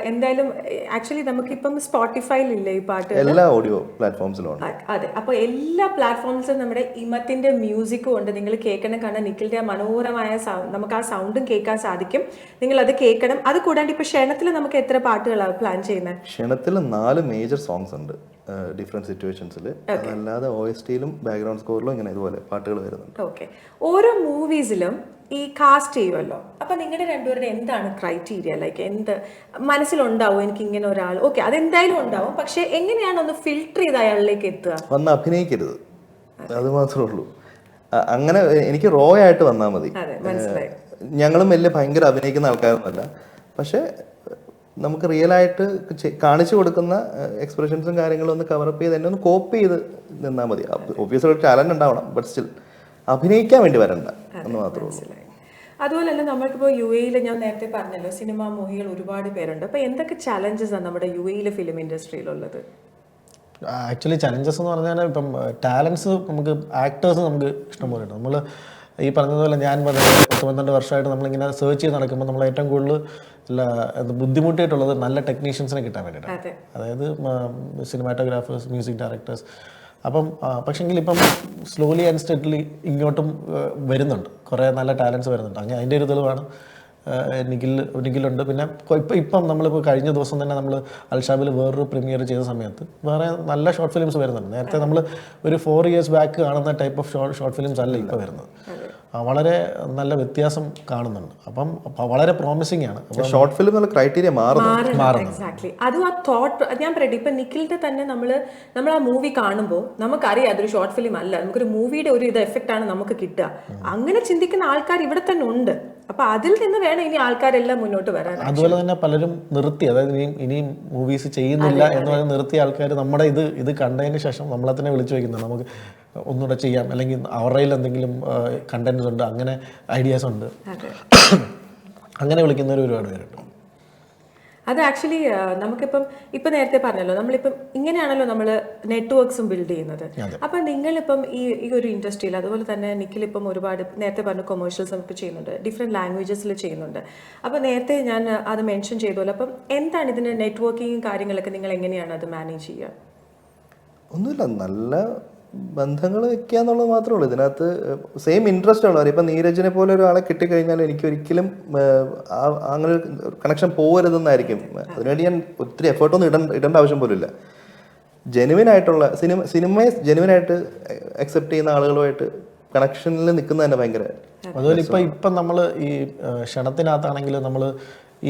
എന്തായാലും ആക്ച്വലി നമുക്കിപ്പം സ്പോട്ടിഫൈയിലില്ലേ ഈ പാട്ട്? എല്ലാ ഓഡിയോ പ്ലാറ്റ്ഫോംസിലും. അതെ, അപ്പോൾ എല്ലാ പ്ലാറ്റ്ഫോംസിലും നമ്മുടെ ഇമത്തിന്റെ മ്യൂസിക്കും ഉണ്ട്. നിങ്ങൾ കേൾക്കണം. കാരണം നിഖിലിന്റെ മനോഹരമായ നമുക്ക് ആ സൗണ്ടും കേൾക്കാൻ സാധിക്കും. നിങ്ങൾ അത് കേൾക്കണം. അത് കൂടാണ്ട് ഇപ്പൊ ക്ഷണത്തിൽ നമുക്ക് എത്ര പാട്ടുകളാണ് പ്ലാൻ ചെയ്യുന്നത്? ക്ഷണത്തിൽ 4 മേജർ സോങ്സ് ഉണ്ട് ഡിഫറെന്റ് സിറ്റുവേഷൻസിൽ. അതല്ലാതെ OSTയിലും ബാക്ക്ഗ്രൗണ്ട് സ്കോറിലും ഇങ്ങനെ ഇതുപോലെ പാട്ടുകൾ വരുന്നുണ്ട്. ഓക്കെ, ഓരോ മൂവീസിലും ഈ കാസ്റ്റ് ചെയ്യുമല്ലോ. അപ്പൊ നിങ്ങളുടെ രണ്ടുപേരുടെ എന്താണ് ക്രൈറ്റീരിയ? ലൈക്ക് എന്ത് മനസ്സിലുണ്ടാവും എനിക്ക് ഇങ്ങനെ ഒരാൾ? ഓക്കെ, അതെന്തായാലും ഉണ്ടാവും. പക്ഷെ എങ്ങനെയാണ് ഒന്ന് ഫിൽട്ടർ ചെയ്ത് അയാളിലേക്ക് എത്തുക? വന്ന് അഭിനയിക്കരുത്, അത് മാത്രമേ ഉള്ളൂ. അങ്ങനെ എനിക്ക് റോ ആയിട്ട് വന്നാൽ മതി. ഞങ്ങളും വലിയ ഭയങ്കര അഭിനയിക്കുന്ന ആൾക്കാരൊന്നുമല്ല. പക്ഷെ നമുക്ക് റിയൽ ആയിട്ട് കാണിച്ചു കൊടുക്കുന്ന എക്സ്പ്രഷൻസും കാര്യങ്ങളും ഒന്ന് കവറപ്പ് ചെയ്ത് എന്നെ ഒന്ന് കോപ്പി ചെയ്ത് നിന്നാൽ മതി. ഒബ്വിയസ്ലി ഒരു ടാലന്റ് ഉണ്ടാവണം, ബട്ട് സ്റ്റിൽ അഭിനയിക്കാൻ വേണ്ടി വരണ്ട എന്ന് മാത്രമേ ഉള്ളൂ. അതുപോലെ തന്നെ നമ്മൾക്കിപ്പോൾ UAE ഞാൻ നേരത്തെ പറഞ്ഞല്ലോ സിനിമാ മോഹികൾ ഒരുപാട് പേരുണ്ട്. അപ്പോൾ എന്തൊക്കെ ചാലഞ്ചസ് ആണ് നമ്മുടെ UAE ഫിലിം ഇൻഡസ്ട്രിയിലുള്ളത്? ആക്ച്വലി ചലഞ്ചസ് എന്ന് പറഞ്ഞാൽ ഇപ്പം ടാലൻസ് നമുക്ക് ആക്ടേഴ്സ് നമുക്ക് ഇഷ്ടംപോലെ ഉണ്ട്. നമ്മൾ ഈ പറഞ്ഞതുപോലെ ഞാൻ 12 വർഷമായിട്ട് നമ്മളിങ്ങനെ സെർച്ച് ചെയ്ത് നടക്കുമ്പോൾ നമ്മൾ ഏറ്റവും കൂടുതൽ ബുദ്ധിമുട്ടിയിട്ടുള്ളത് നല്ല ടെക്നീഷ്യൻസിനെ കിട്ടാൻ വേണ്ടിയിട്ടാണ്. അതായത് സിനിമാറ്റോഗ്രാഫേഴ്സ്, മ്യൂസിക് ഡയറക്ടേഴ്സ്. അപ്പം പക്ഷേങ്കിൽ ഇപ്പം സ്ലോലി ആൻഡ് സ്റ്റഡിലി ഇങ്ങോട്ടും വരുന്നുണ്ട്, കുറേ നല്ല ടാലൻസ് വരുന്നുണ്ട്. അങ്ങനെ അതിൻ്റെ ഒരു തെളിവാണ് നിഖിലുണ്ട്. പിന്നെ ഇപ്പം നമ്മളിപ്പോൾ കഴിഞ്ഞ ദിവസം തന്നെ നമ്മൾ അൽഷാബിൽ വേറൊരു പ്രീമിയർ ചെയ്ത സമയത്ത് വേറെ നല്ല ഷോർട്ട് ഫിലിംസ് വരുന്നുണ്ട്. നേരത്തെ നമ്മൾ ഒരു 4 years ബാക്ക് കാണുന്ന ടൈപ്പ് ഓഫ് ഷോർട്ട് ഫിലിംസ് അല്ല ഇപ്പോൾ വരുന്നത്. വളരെ നല്ല വ്യത്യാസം കാണുന്നുണ്ട്. അപ്പം വളരെ പ്രോമിസിംഗ് ആണ്. ഷോർട്ട് ഫിലിം എന്നുള്ള ക്രൈറ്റീരിയ മാറുന്നു. എക്സാക്ട്ലി. അതും ആ തോട്ട് ഞാൻ പറയട്ടെ, ഇപ്പൊ നിഖിലിന്റെ തന്നെ നമ്മൾ ആ മൂവി കാണുമ്പോൾ നമുക്കറിയാം അതൊരു ഷോർട്ട് ഫിലിം അല്ല, നമുക്കൊരു മൂവിയുടെ ഒരു എഫക്റ്റ് ആണ് നമുക്ക് കിട്ടുക. അങ്ങനെ ചിന്തിക്കുന്ന ആൾക്കാർ ഇവിടെ തന്നെ ഉണ്ട്. അപ്പൊ അതിൽ നിന്ന് വേണം ഇനി ആൾക്കാരെല്ലാം മുന്നോട്ട് വരാൻ. അതുപോലെ തന്നെ പലരും നിർത്തി, അതായത് ഇനിയും മൂവീസ് ചെയ്യുന്നില്ല എന്ന് പറഞ്ഞ് നിർത്തിയ ആൾക്കാർ നമ്മുടെ ഇത് കണ്ടതിന് ശേഷം നമ്മളെ തന്നെ വിളിച്ചു വയ്ക്കുന്നുണ്ട്, നമുക്ക് ഒന്നുകൂടെ ചെയ്യാം, അല്ലെങ്കിൽ അവരുടെ എന്തെങ്കിലും കണ്ടന്റ്സ് ഉണ്ട്, അങ്ങനെ ഐഡിയാസ് ഉണ്ട്, അങ്ങനെ വിളിക്കുന്നവർ ഒരുപാട് പേരുണ്ട്. അത് ആക്ച്വലി ഇപ്പം നേരത്തെ പറഞ്ഞല്ലോ, നമ്മളിപ്പം ഇങ്ങനെയാണല്ലോ നമ്മൾ നെറ്റ്വർക്ക്സും ബിൽഡ് ചെയ്യുന്നത്. അപ്പം നിങ്ങളിപ്പം ഈ ഒരു ഇൻഡസ്ട്രിയിൽ, അതുപോലെ തന്നെ നിഖിലിപ്പം ഒരുപാട് നേരത്തെ പറഞ്ഞ കൊമേഴ്ഷ്യൽസും ഒക്കെ ചെയ്യുന്നുണ്ട്, ഡിഫറെൻറ്റ് ലാംഗ്വേജസിൽ ചെയ്യുന്നുണ്ട്. അപ്പം നേരത്തെ ഞാൻ അത് മെൻഷൻ ചെയ്തല്ലോ. അപ്പം എന്താണ് ഇതിൻ്റെ നെറ്റ്വർക്കിങ്ങും കാര്യങ്ങളൊക്കെ നിങ്ങൾ എങ്ങനെയാണ് അത് മാനേജ് ചെയ്യുക? ഒന്നുമില്ല, നല്ല ബന്ധങ്ങൾ വെക്കുക എന്നുള്ളത് മാത്രമേ ഉള്ളൂ. ഇതിനകത്ത് സെയിം ഇൻട്രസ്റ്റ് ഉള്ളവർ, ഇപ്പം നീരജിനെ പോലെ ഒരാളെ കിട്ടിക്കഴിഞ്ഞാൽ എനിക്കൊരിക്കലും അങ്ങനെ ഒരു കണക്ഷൻ പോകരുതെന്നായിരിക്കും. അതിനുവേണ്ടി ഞാൻ ഒത്തിരി എഫേർട്ടൊന്നും ഇടേണ്ട ആവശ്യം പോലും ഇല്ല. ജെനുവിൻ ആയിട്ടുള്ള സിനിമയെ ജെനുവിനായിട്ട് അക്സെപ്റ്റ് ചെയ്യുന്ന ആളുകളുമായിട്ട് കണക്ഷനിൽ നിൽക്കുന്ന തന്നെ ഭയങ്കര. അതുപോലെ ഇപ്പം നമ്മൾ ഈ ക്ഷണത്തിനകത്താണെങ്കിൽ നമ്മൾ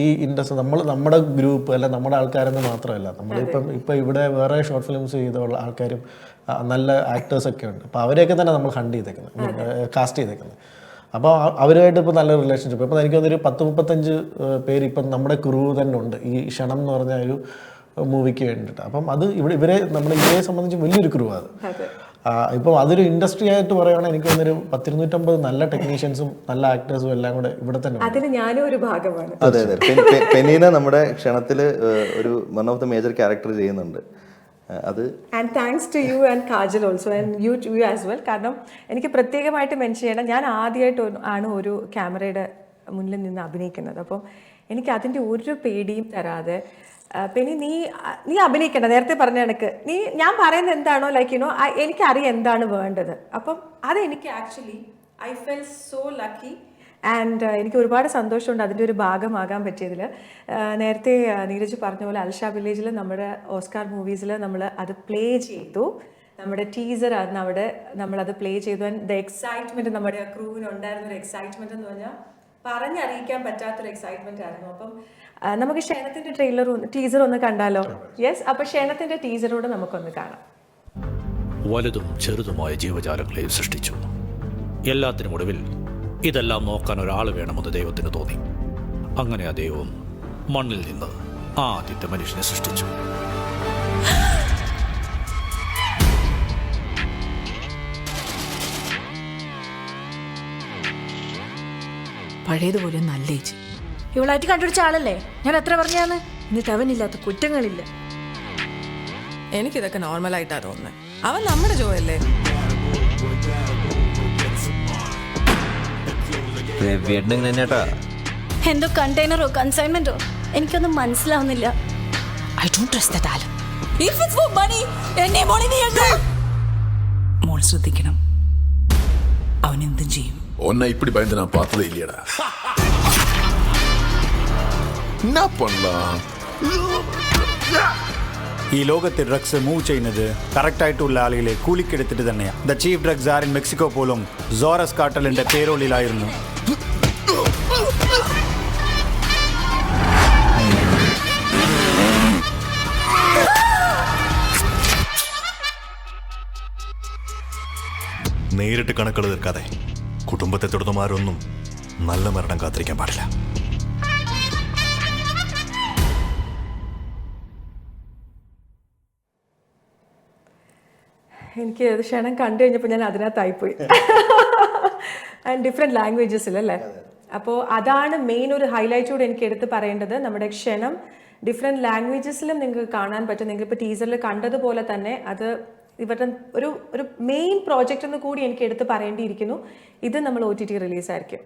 ഈ ഇൻഡസ്ട്രി നമ്മുടെ ഗ്രൂപ്പ് അല്ല, നമ്മുടെ ആൾക്കാരെന്ന് മാത്രമല്ല, ഇപ്പം ഇവിടെ വേറെ ഷോർട്ട് ഫിലിംസ് ചെയ്തുള്ള ആൾക്കാരും നല്ല ആക്ടേഴ്സൊക്കെ ഉണ്ട്. അപ്പോൾ അവരെയൊക്കെ തന്നെ നമ്മൾ കാസ്റ്റ് ചെയ്തേക്കുന്നത്. അപ്പോൾ അവരുമായിട്ട് ഇപ്പോൾ നല്ല റിലേഷൻഷിപ്പ്. ഇപ്പം എനിക്ക് തോന്നുന്നൊരു 10-35 പേര് ഇപ്പം നമ്മുടെ ക്രൂ തന്നെ ഉണ്ട് ഈ ക്ഷണം എന്ന് പറഞ്ഞ ഒരു മൂവിക്ക് വേണ്ടിയിട്ട്. അപ്പം അത് ഇവരെ സംബന്ധിച്ച് വലിയൊരു ക്രൂ അത്. ഇപ്പം അതൊരു ഇൻഡസ്ട്രി ആയിട്ട് പറയുകയാണെങ്കിൽ എനിക്ക് തോന്നുന്നൊരു 10-250 നല്ല ടെക്നീഷ്യൻസും നല്ല ആക്ടേഴ്സും എല്ലാം കൂടെ ഇവിടെ തന്നെ. അതിന് ഞാനും ഒരു ഭാഗമാണ്. അതെ. പെനീന നമ്മുടെ ക്ഷണത്തിൽ ഒരു one of the major character ചെയ്യുന്നുണ്ട്. അത് and thanks to you and Kajal also and you as well. കാരണം എനിക്ക് പ്രത്യേകമായിട്ട് മെൻഷൻ ചെയ്യണം, ഞാൻ ആദ്യമായിട്ട് ആണ് ഒരു ക്യാമറയുടെ മുന്നിൽ നിന്ന് അഭിനയിക്കുന്നത്. അപ്പം എനിക്ക് അതിൻ്റെ ഒരു പേടിയും തരാതെ, പിന്നെ നീ അഭിനയിക്കണ്ട, നേരത്തെ പറഞ്ഞ കണക്ക് ഞാൻ പറയുന്നത് എന്താണോ, എനിക്കറിയാം എന്താണ് വേണ്ടത്. അപ്പം അതെനിക്ക് actually I felt so lucky and എനിക്ക് ഒരുപാട് സന്തോഷമുണ്ട് അതിൻ്റെ ഒരു ഭാഗമാകാൻ പറ്റിയതിൽ. നേരത്തെ നീരജ് പറഞ്ഞ പോലെ അൽഷാ വില്ലേജിൽ നമ്മുടെ ഓസ്കാർ മൂവീസിൽ നമ്മൾ അത് പ്ലേ ചെയ്തു. നമ്മുടെ ടീസർ ആയിരുന്നു അവിടെ നമ്മളത് പ്ലേ ചെയ്തു. ആൻഡ് ദ എക്സൈറ്റ്മെൻറ്റ് നമ്മുടെ ക്രൂവിനുണ്ടായിരുന്നൊരു എക്സൈറ്റ്മെൻറ്റ് എന്ന് പറഞ്ഞാൽ പറഞ്ഞറിയിക്കാൻ പറ്റാത്തൊരു എക്സൈറ്റ്മെൻറ്റ് ആയിരുന്നു. അപ്പം നമുക്ക് ക്ഷേണത്തിൻ്റെ ടീസർ ഒന്ന് കണ്ടാലോ? യെസ്, അപ്പോൾ ക്ഷേണത്തിൻ്റെ ടീസറോട് നമുക്കൊന്ന് കാണാം. വലുതും ചെറുതുമായ ജീവജാലങ്ങളെ സൃഷ്ടിച്ചു. എല്ലാത്തിനും ഒടുവിൽ ഇതെല്ലാം നോക്കാൻ ഒരാൾ വേണമെന്ന് ദൈവത്തിന് തോന്നി. അങ്ങനെ ആ ദൈവം മണ്ണിൽ നിന്ന് ആദ്യത്തെ മനുഷ്യനെ സൃഷ്ടിച്ചു. പഴയതുപോലെ നല്ല ഏജ് ഇവളായിട്ട് കണ്ടുപിടിച്ച ആളല്ലേ, ഞാൻ എത്ര പറഞ്ഞാന്ന്. എന്നിട്ട് അവനില്ലാത്ത കുറ്റങ്ങളില്ല. എനിക്കിതൊക്കെ നോർമലായിട്ടാ തോന്നുന്നത്. അവൻ നമ്മുടെ ജോയല്ലേ. എന്തോ കണ്ടെയ്നറോ കൺസൈൻമെന്റോ എനിക്കൊന്നും മനസ്സിലാവുന്നില്ല. I don't trust that Alam. If it's for money എന്നെ മോളി നീ മോൾ ശ്രദ്ധിക്കണം, അവൻ എന്തും ചെയ്യും. ഒന്ന இப்படி பயந்து நான் பார்த்ததே இல்லையடா. என்ன பண்ணலாம்? ഈ ലോകത്തെ ഡ്രഗ്സ് മൂവ് ചെയ്യുന്നത് കറക്റ്റായിട്ടുള്ള ആളുകളെ കൂലിക്കെടുത്തിട്ട് തന്നെയാണ്. The chief drugs are in Mexico പോലും സോറസ് കാർട്ടലിന്റെ പേരോളിലായിരുന്നു. നേരിട്ട് കണക്കുകൾ തീർക്കാതെ കുടുംബത്തെ തുടർന്നുമാരൊന്നും നല്ല മരണം കാത്തിരിക്കാൻ പാടില്ല. എനിക്ക് അത് ക്ഷണം കണ്ടു കഴിഞ്ഞപ്പോൾ ഞാൻ അതിനകത്തായിപ്പോയി. And different ലാംഗ്വേജസിലല്ലേ. അപ്പോൾ അതാണ് മെയിൻ ഒരു ഹൈലൈറ്റ് കൂടെ എനിക്ക് എടുത്ത് പറയേണ്ടത്. നമ്മുടെ ക്ഷണം ഡിഫറെൻറ്റ് ലാംഗ്വേജസിലും നിങ്ങൾക്ക് കാണാൻ പറ്റും. നിങ്ങൾക്ക് ഇപ്പോൾ ടീസറിൽ കണ്ടതുപോലെ തന്നെ അത് ഇവരുടെ ഒരു മെയിൻ പ്രോജക്റ്റ് എന്ന് കൂടി എനിക്ക് എടുത്ത് പറയേണ്ടിയിരിക്കുന്നു. ഇത് നമ്മൾ OTT റിലീസായിരിക്കും,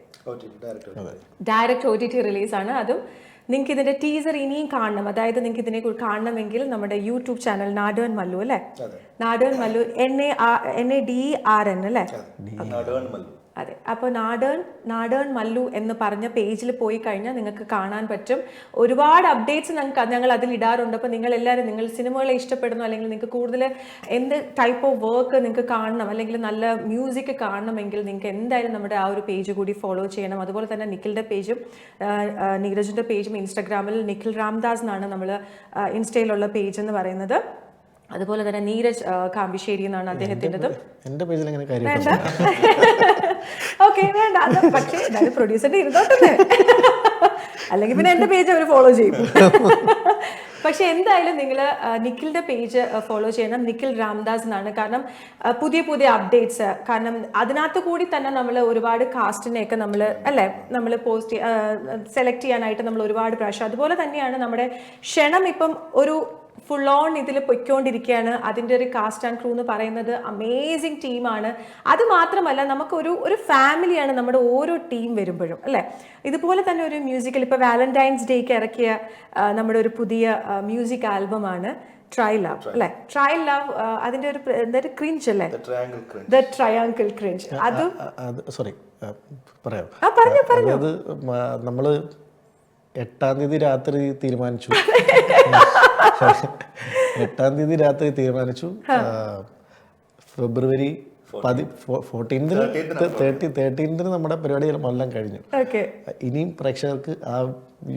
ഡയറക്റ്റ് OTT റിലീസാണ്. അതും നിങ്ങൾക്ക് ഇതിൻ്റെ ടീസർ ഇനിയും കാണണം, അതായത് നിങ്ങൾക്ക് ഇതിനെ കാണണമെങ്കിൽ നമ്മുടെ യൂട്യൂബ് ചാനൽ നാടൻ മല്ലു അല്ലേ, നാടൻ മല്ലു NADRN അല്ലേ, അതെ. അപ്പോൾ നാടൻ മല്ലു എന്ന് പറഞ്ഞ പേജിൽ പോയി കഴിഞ്ഞാൽ നിങ്ങൾക്ക് കാണാൻ പറ്റും. ഒരുപാട് അപ്ഡേറ്റ്സ് ഞങ്ങൾ അതിൽ ഇടാറുണ്ട്. അപ്പോൾ നിങ്ങൾ സിനിമകളെ ഇഷ്ടപ്പെടുന്നു, അല്ലെങ്കിൽ നിങ്ങൾക്ക് കൂടുതൽ എന്ത് ടൈപ്പ് ഓഫ് വർക്ക് നിങ്ങൾക്ക് കാണണം, അല്ലെങ്കിൽ നല്ല മ്യൂസിക് കാണണമെങ്കിൽ നിങ്ങൾക്ക് എന്തായാലും നമ്മുടെ ആ ഒരു പേജ് കൂടി ഫോളോ ചെയ്യണം. അതുപോലെ തന്നെ നിഖിലിൻ്റെ പേജും നീരജിൻ്റെ പേജും ഇൻസ്റ്റാഗ്രാമിൽ നിഖിൽ രാംദാസ് എന്നാണ് നമ്മൾ ഇൻസ്റ്റയിലുള്ള പേജ് എന്ന് പറയുന്നത്. അതുപോലെ തന്നെ നീരജ് കാമ്പിശ്ശേരി എന്നാണ് അദ്ദേഹത്തിൻ്റെതും. എൻ്റെ പേജിൽ എങ്ങനെ വേണ്ട, ഓക്കെ വേണ്ട, പക്ഷേ എന്തായാലും പ്രൊഡ്യൂസറിന്റെ ഇരുന്നോട്ടെ, അല്ലെങ്കിൽ പിന്നെ എൻ്റെ പേജ് അവർ ഫോളോ ചെയ്യും. പക്ഷെ എന്തായാലും നിങ്ങൾ നിഖിലിൻ്റെ പേജ് ഫോളോ ചെയ്യണം, നിഖിൽ രാംദാസ് എന്നാണ്. കാരണം പുതിയ അപ്ഡേറ്റ്സ്, കാരണം അതിനകത്ത് കൂടി തന്നെ നമ്മൾ ഒരുപാട് കാസ്റ്റിനെയൊക്കെ നമ്മൾ പോസ്റ്റ് സെലക്ട് ചെയ്യാനായിട്ട് നമ്മൾ ഒരുപാട് പ്രാവശ്യം. അതുപോലെ തന്നെയാണ് നമ്മുടെ ക്ഷണം ഇപ്പം ഒരു ഫുൾ ഓൺ ഇതിൽ പൊയ്ക്കൊണ്ടിരിക്കുകയാണ്. അതിൻ്റെ ഒരു കാസ്റ്റ് ആൻഡ് ക്രൂ എന്ന് പറയുന്നത് അമേസിങ് ടീമാണ്. അത് മാത്രമല്ല നമുക്കൊരു ഫാമിലിയാണ് നമ്മുടെ ഓരോ ടീം വരുമ്പോഴും അല്ലേ. ഇതുപോലെ തന്നെ ഒരു മ്യൂസിക്കൽ ഇപ്പോൾ വാലന്റൈൻസ് ഡേക്ക് ഇറക്കിയ നമ്മുടെ ഒരു പുതിയ മ്യൂസിക് ആൽബമാണ് ട്രൈ ലവ് അല്ലേ. ട്രൈ ലവ് അതിൻ്റെ ഒരു ക്രിഞ്ച് അല്ലേ, ദ ട്രയാങ്കിൾ ക്രിഞ്ച്. അത് സോറി പറയാം, പറഞ്ഞു. അത് നമ്മൾ 8-ാം തീയതി രാത്രി തീരുമാനിച്ചു. 8-ാം തീയതി രാത്രി തീരുമാനിച്ചു. ഫെബ്രുവരി 13 നമ്മുടെ പരിപാടി എല്ലാം കഴിഞ്ഞു. ഇനിയും പ്രേക്ഷകർക്ക് ആ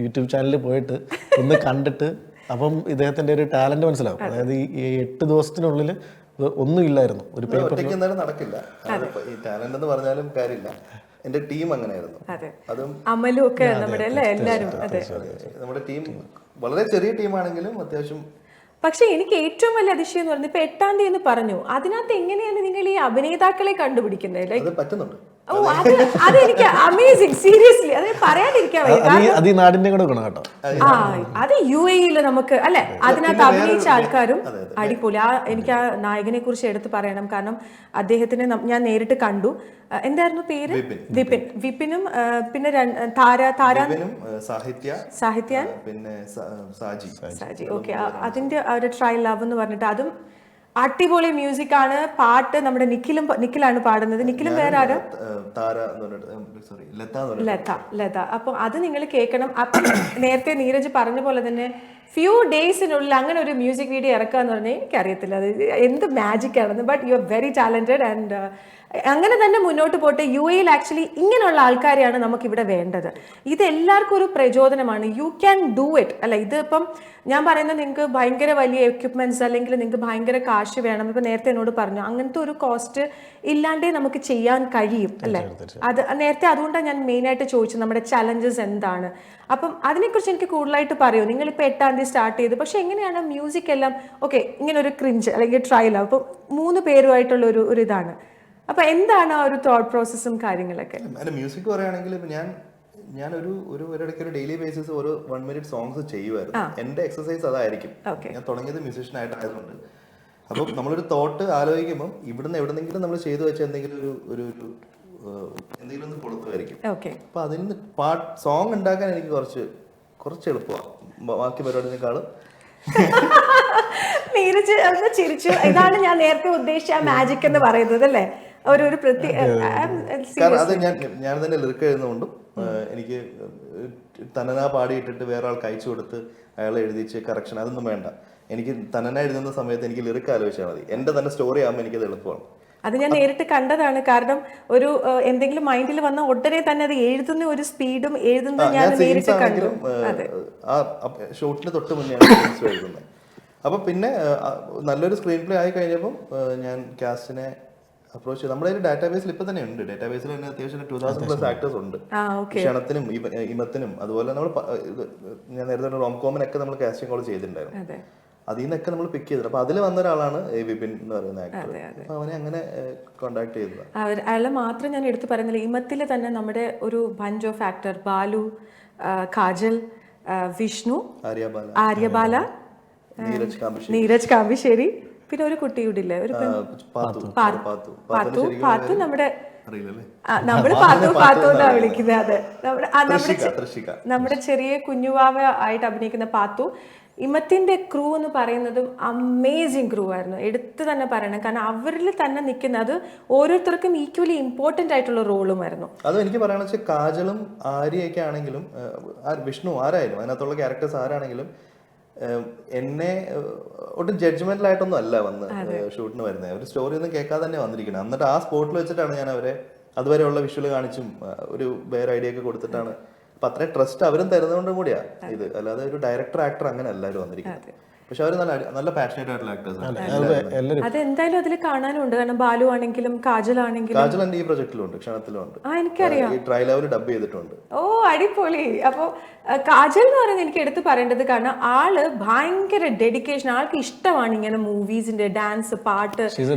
യൂട്യൂബ് ചാനലിൽ പോയിട്ട് ഒന്ന് കണ്ടിട്ട് അപ്പം ഇദ്ദേഹത്തിന്റെ ഒരു ടാലന്റ് മനസ്സിലാവും. അതായത് ഈ 8 ദിവസത്തിനുള്ളിൽ ഒന്നും ഇല്ലായിരുന്നു. ഒരു പേപ്പർ നടക്കില്ല. ഈ ടാലന്റ് എന്ന് പറഞ്ഞാലും കാര്യമില്ല. എന്റെ ടീം അങ്ങനെയായിരുന്നു. അതും അമലും ഒക്കെ നമ്മുടെ എല്ലാവരും നമ്മുടെ ടീം വളരെ ചെറിയ ടീമാണെങ്കിലും അത്യാവശ്യം. പക്ഷെ എനിക്ക് ഏറ്റവും വലിയ അതിശയം എന്ന് പറഞ്ഞത് ഇപ്പൊ 8-ാം തീയതി എന്ന് പറഞ്ഞു, അതിനകത്ത് എങ്ങനെയാണ് നിങ്ങൾ ഈ അഭിനേതാക്കളെ കണ്ടുപിടിക്കുന്നത്? പറ്റുന്നുണ്ട്. ഓ, അതെനിക്ക് അമേസിങ്, സീരിയസ്ലി അത് പറയാണ്ടിരിക്കാൻ അത് ഈ നാടിന്റെ കൂടെ ഗുണം കേട്ടോ. അത് UAE നമുക്ക് അല്ലെ, അതിനകത്ത് അഭിനയിച്ച ആൾക്കാരും അടിപൊളി. എനിക്ക് ആ നായകനെ കുറിച്ച് എടുത്ത് പറയണം, കാരണം അദ്ദേഹത്തിനെ ഞാൻ നേരിട്ട് കണ്ടു. എന്തായിരുന്നു പേര്? വിപിനും പിന്നെ സാഹിത്യാൻ പിന്നെ സാജി. ഓക്കെ, അതിന്റെ ഒരു ട്രൈ ലവ് എന്ന് പറഞ്ഞിട്ട് അതും അടിപൊളി മ്യൂസിക് ആണ്. പാട്ട് നമ്മുടെ നിഖിലാണ് പാടുന്നത്. നിഖിലും വേറെ ആരാ? ലത. അപ്പൊ അത് നിങ്ങൾ കേൾക്കണം. നേരത്തെ നീരജ് പറഞ്ഞ പോലെ തന്നെ ഫ്യൂ ഡേയ്സിനുള്ളിൽ അങ്ങനെ ഒരു മ്യൂസിക് വീഡിയോ ഇറക്കുക എന്ന് പറഞ്ഞാൽ എനിക്കറിയത്തില്ല അത് എന്ത് മാജിക് ആണെന്ന്. But you are very talented and അങ്ങനെ തന്നെ മുന്നോട്ട് പോട്ടെ. UAE ആക്ച്വലി ഇങ്ങനെയുള്ള ആൾക്കാരെയാണ് നമുക്കിവിടെ വേണ്ടത്. ഇത് എല്ലാവർക്കും ഒരു പ്രചോദനമാണ്. യു ക്യാൻ ഡൂ ഇറ്റ് അല്ല. ഇതിപ്പം ഞാൻ പറയുന്നത് നിങ്ങൾക്ക് ഭയങ്കര വലിയ എക്യുപ്മെന്റ്സ് അല്ലെങ്കിൽ നിങ്ങൾക്ക് ഭയങ്കര കാശ് വേണം. ഇപ്പം നേരത്തെ എന്നോട് പറഞ്ഞു അങ്ങനത്തെ ഒരു കോസ്റ്റ് ഇല്ലാണ്ടേ നമുക്ക് ചെയ്യാൻ കഴിയും അല്ലേ. അത് നേരത്തെ അതുകൊണ്ടാണ് ഞാൻ മെയിനായിട്ട് ചോദിച്ചത് നമ്മുടെ ചലഞ്ചസ് എന്താണ്. അപ്പം അതിനെക്കുറിച്ച് എനിക്ക് കൂടുതലായിട്ട് പറയൂ. നിങ്ങളിപ്പോൾ 8-ാം തീയതി സ്റ്റാർട്ട് ചെയ്തു, പക്ഷെ എങ്ങനെയാണ് മ്യൂസിക് എല്ലാം ഓക്കെ ഇങ്ങനെ ഒരു ക്രിഞ്ച് അല്ലെങ്കിൽ ട്രയൽ അപ്പം 3 പേരുമായിട്ടുള്ള ഒരു ഇതാണ്. അപ്പൊ എന്താണ് ആ ഒരു തോട്ട് പ്രോസസ്സും കാര്യങ്ങളൊക്കെ? മ്യൂസിക് പറയുകയാണെങ്കിൽ ഞാൻ ഒരിടയ്ക്ക് ഒരു ഡെയിലി ബേസിസ് ഒരു 1 മിനിറ്റ് സോങ്സ് ചെയ്യുമായിരുന്നു. എന്റെ എക്സസൈസ് അതായിരിക്കും. ഞാൻ തുടങ്ങിയത് മ്യൂസിഷ്യൻ ആയിട്ടായതുകൊണ്ട്. അപ്പം നമ്മളൊരു തോട്ട് ആലോചിക്കുമ്പോൾ ഇവിടുന്ന് എവിടെന്നെങ്കിലും നമ്മൾ ചെയ്തു വെച്ച എന്തെങ്കിലും എന്തെങ്കിലും ഒന്ന് കൊടുത്തുമായിരിക്കും. അപ്പൊ അതിൽ നിന്ന് സോങ് ഉണ്ടാക്കാൻ എനിക്ക് കുറച്ച് എളുപ്പമാണ് ബാക്കി പരിപാടിനേക്കാളും. നീരജ് ഒന്ന് ചിരിച്ചു. ഇതാണ് ഞാൻ നേരത്തെ ഉദ്ദേശിച്ച മാജിക് എന്ന് പറയുന്നത് അല്ലേ. ഒരു പ്രത്യേക അത് ഞാൻ തന്നെ ലിറിക്ക് എഴുതുന്നതുകൊണ്ടും എനിക്ക് തനന പാടിയിട്ടിട്ട് വേറെ ആൾക്ക് അയച്ചു കൊടുത്ത് അയാളെ എഴുതിച്ച് കറക്ഷൻ അതൊന്നും വേണ്ട. എനിക്ക് തനന എഴുതുന്ന സമയത്ത് എനിക്ക് ലിറിക്ക് ആലോചിച്ചാൽ മതി. എന്റെ തന്നെ സ്റ്റോറി ആകുമ്പോൾ എനിക്കത് എളുപ്പമാണ്. അത് ഞാൻ നേരിട്ട് കണ്ടതാണ്. കാരണം ഒരു എന്തെങ്കിലും മൈൻഡിൽ വന്ന ഉടനെ തന്നെ അത് എഴുതുന്ന ഒരു സ്പീഡും എഴുതുന്നത് ഞാൻ നേരിട്ട് കണ്ടു. ആ ഷോട്ടിന് തൊട്ട് മുന്നേ എഴുതുന്നത്. അപ്പൊ പിന്നെ നല്ലൊരു സ്ക്രീൻ പ്ലേ ആയി കഴിഞ്ഞപ്പോൾ ഞാൻ കാസ്റ്റിനെ അപ്രോച്ച് ചെയ്തു. നമ്മുടെ ഡാറ്റാബേസിൽ ഇപ്പൊ തന്നെ ഉണ്ട്. ഡാറ്റാബേസിൽ തന്നെ അത്യാവശ്യം 2000+ ആക്ടേഴ്സ് ഉണ്ട്. ക്ഷണത്തിനും ഇമത്തിനും അതുപോലെ നമ്മൾ ഞാൻ നേരത്തെ റോംകോമിനൊക്കെ നമ്മൾ കാസ്റ്റിംഗ് കോൾ ചെയ്തിട്ടുണ്ടായിരുന്നു. അതിൽ നിന്നൊക്കെ നമ്മൾ പിക്ക് ചെയ്തിട്ട് അപ്പൊ അതിൽ വന്ന ഒരാളാണ് വിപിൻ എന്ന് പറയുന്ന ആക്ടർ. അവനെ അങ്ങനെ കോണ്ടാക്ട് ചെയ്തത്. അയാളെ മാത്രം ഞാൻ എടുത്തു പറയുന്നില്ല. ഇമത്തിൽ തന്നെ നമ്മുടെ ഒരു bunch of actor Balu, Kajal, Vishnu, Aryabala, Aryabala, Neeraj Kampasseri, Neeraj Kampisseri, പിന്നെ ഒരു കുട്ടി കൂടി ഇല്ലേ, ഒരു പാത്തു, നമ്മുടെ നമ്മള് പാത്തു എന്നാ വിളിക്കുന്നത്. അത് നമ്മുടെ ചെറിയ കുഞ്ഞുവാവ ആയിട്ട് അഭിനയിക്കുന്ന പാത്തു. ഇമത്തിന്റെ ക്രൂ എന്ന് പറയുന്നതും അമേസിങ് ക്രൂ ആയിരുന്നു, എടുത്ത് തന്നെ പറയണം. കാരണം അവരിൽ തന്നെ നിൽക്കുന്നത് ഓരോരുത്തർക്കും ഈക്വലി ഇമ്പോർട്ടന്റ് ആയിട്ടുള്ള റോളുമായിരുന്നു. അത് എനിക്ക് പറയാന്ന് വെച്ചാൽ കാജലും ആര്യയൊക്കെ ആണെങ്കിലും വിഷ്ണു ആരായാലും അതിനകത്തുള്ള ക്യാരക്ടേഴ്സ് ആരാണെങ്കിലും എന്നെ ഒട്ടും ജഡ്ജ്മെന്റലായിട്ടൊന്നും അല്ല വന്ന് ഷൂട്ടിന് വരുന്നത്. അവർ സ്റ്റോറി ഒന്നും കേൾക്കാതെ തന്നെ വന്നിരിക്കണം. എന്നിട്ട് ആ സ്പോട്ടിൽ വെച്ചിട്ടാണ് ഞാൻ അവരെ അതുവരെയുള്ള വിഷ്വൽ കാണിച്ചും ഒരു വേറെ ഐഡിയ ഒക്കെ കൊടുത്തിട്ടാണ്. അപ്പൊ അത്രയും ട്രസ്റ്റ് അവരും തരുന്നതുകൊണ്ടും കൂടിയാ ഇത്. അല്ലാതെ ഒരു ഡയറക്ടർ ആക്ടർ അങ്ങനെ എല്ലാവരും വന്നിരിക്കുന്നത്. പക്ഷെ അവർ നല്ല പാഷനേറ്റ് ആയിട്ടുള്ള ആക്ടേഴ്സ് ആണ്. അതെന്തായാലും അതിൽ കാണാനുണ്ട്. കാരണം ബാലു ആണെങ്കിലും കാജൽ ആണെങ്കിലും. കാജൽ എന്റെ ഈ പ്രൊജക്ടിലുണ്ട്, ക്ഷണത്തിലുണ്ട്. എനിക്കറിയാം, ഈ ട്രൈ ലെവൽ ഡബ് ചെയ്തിട്ടുണ്ട്. ഓ അടിപൊളി. അപ്പൊ കാജൽ എന്ന് പറയുന്നത് എനിക്ക് എടുത്ത് പറയേണ്ടത്, കാരണം ആള് ഭയങ്കര ഡെഡിക്കേഷൻ, ആൾക്ക് ഇഷ്ടമാണ് ഇങ്ങനെ മൂവീസിന്റെ ഡാൻസ്, പാട്ട്. She's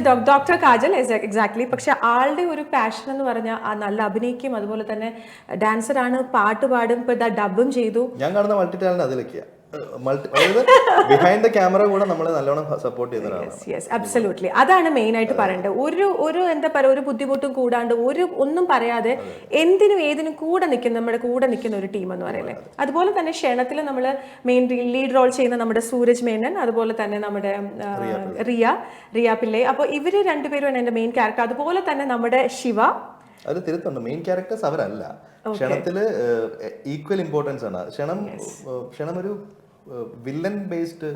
A doctor kajal exactly. പക്ഷെ ആളുടെ ഒരു പാഷൻ എന്ന് പറഞ്ഞാൽ നല്ല അഭിനയിക്കും, അതുപോലെ തന്നെ ഡാൻസർ ആണ്, പാട്ട് പാടും, ഇപ്പൊ ഡബും ചെയ്തു. ഞാൻ കാണുന്ന മൾട്ടി ടാലന്റ് അതിലൊക്കെയാ. ബിഹൈൻഡ് ദ ക്യാമറ കൂടെ നമ്മളെ നല്ലോണം സപ്പോർട്ട് ചെയ്യുന്നതാണ്. അബ്സല്യൂട്ട്ലി. അതാണ് മെയിൻ ആയിട്ട് പറയേണ്ടത്. ഒരു എന്താ പറയുക, ഒരു ബുദ്ധിമുട്ടും കൂടാണ്ട് ഒന്നും പറയാതെ എന്തിനും ഏതിനും കൂടെ നിൽക്കുന്ന, നമ്മുടെ കൂടെ നിൽക്കുന്ന ഒരു ടീം എന്ന് പറയല്ലേ. അതുപോലെ തന്നെ ക്ഷണത്തിൽ നമ്മൾ മെയിൻ ലീഡ് റോൾ ചെയ്യുന്ന നമ്മുടെ സൂരജ് മേനൻ, അതുപോലെ തന്നെ നമ്മുടെ റിയ പിള്ളെ. അപ്പോൾ ഇവര് രണ്ടുപേരും എന്റെ മെയിൻ ക്യാരക്ടർ. അതുപോലെ തന്നെ നമ്മുടെ ശിവ. അത് തിരുത്തുണ്ട്, മെയിൻ ക്യാരക്ടേഴ്സ് അവരല്ല. ക്ഷണത്തില് ഈക്വൽ ഇമ്പോർട്ടൻസ് ആണ്. ക്ഷണം ഒരു വില്ലൻ ബേസ്ഡ്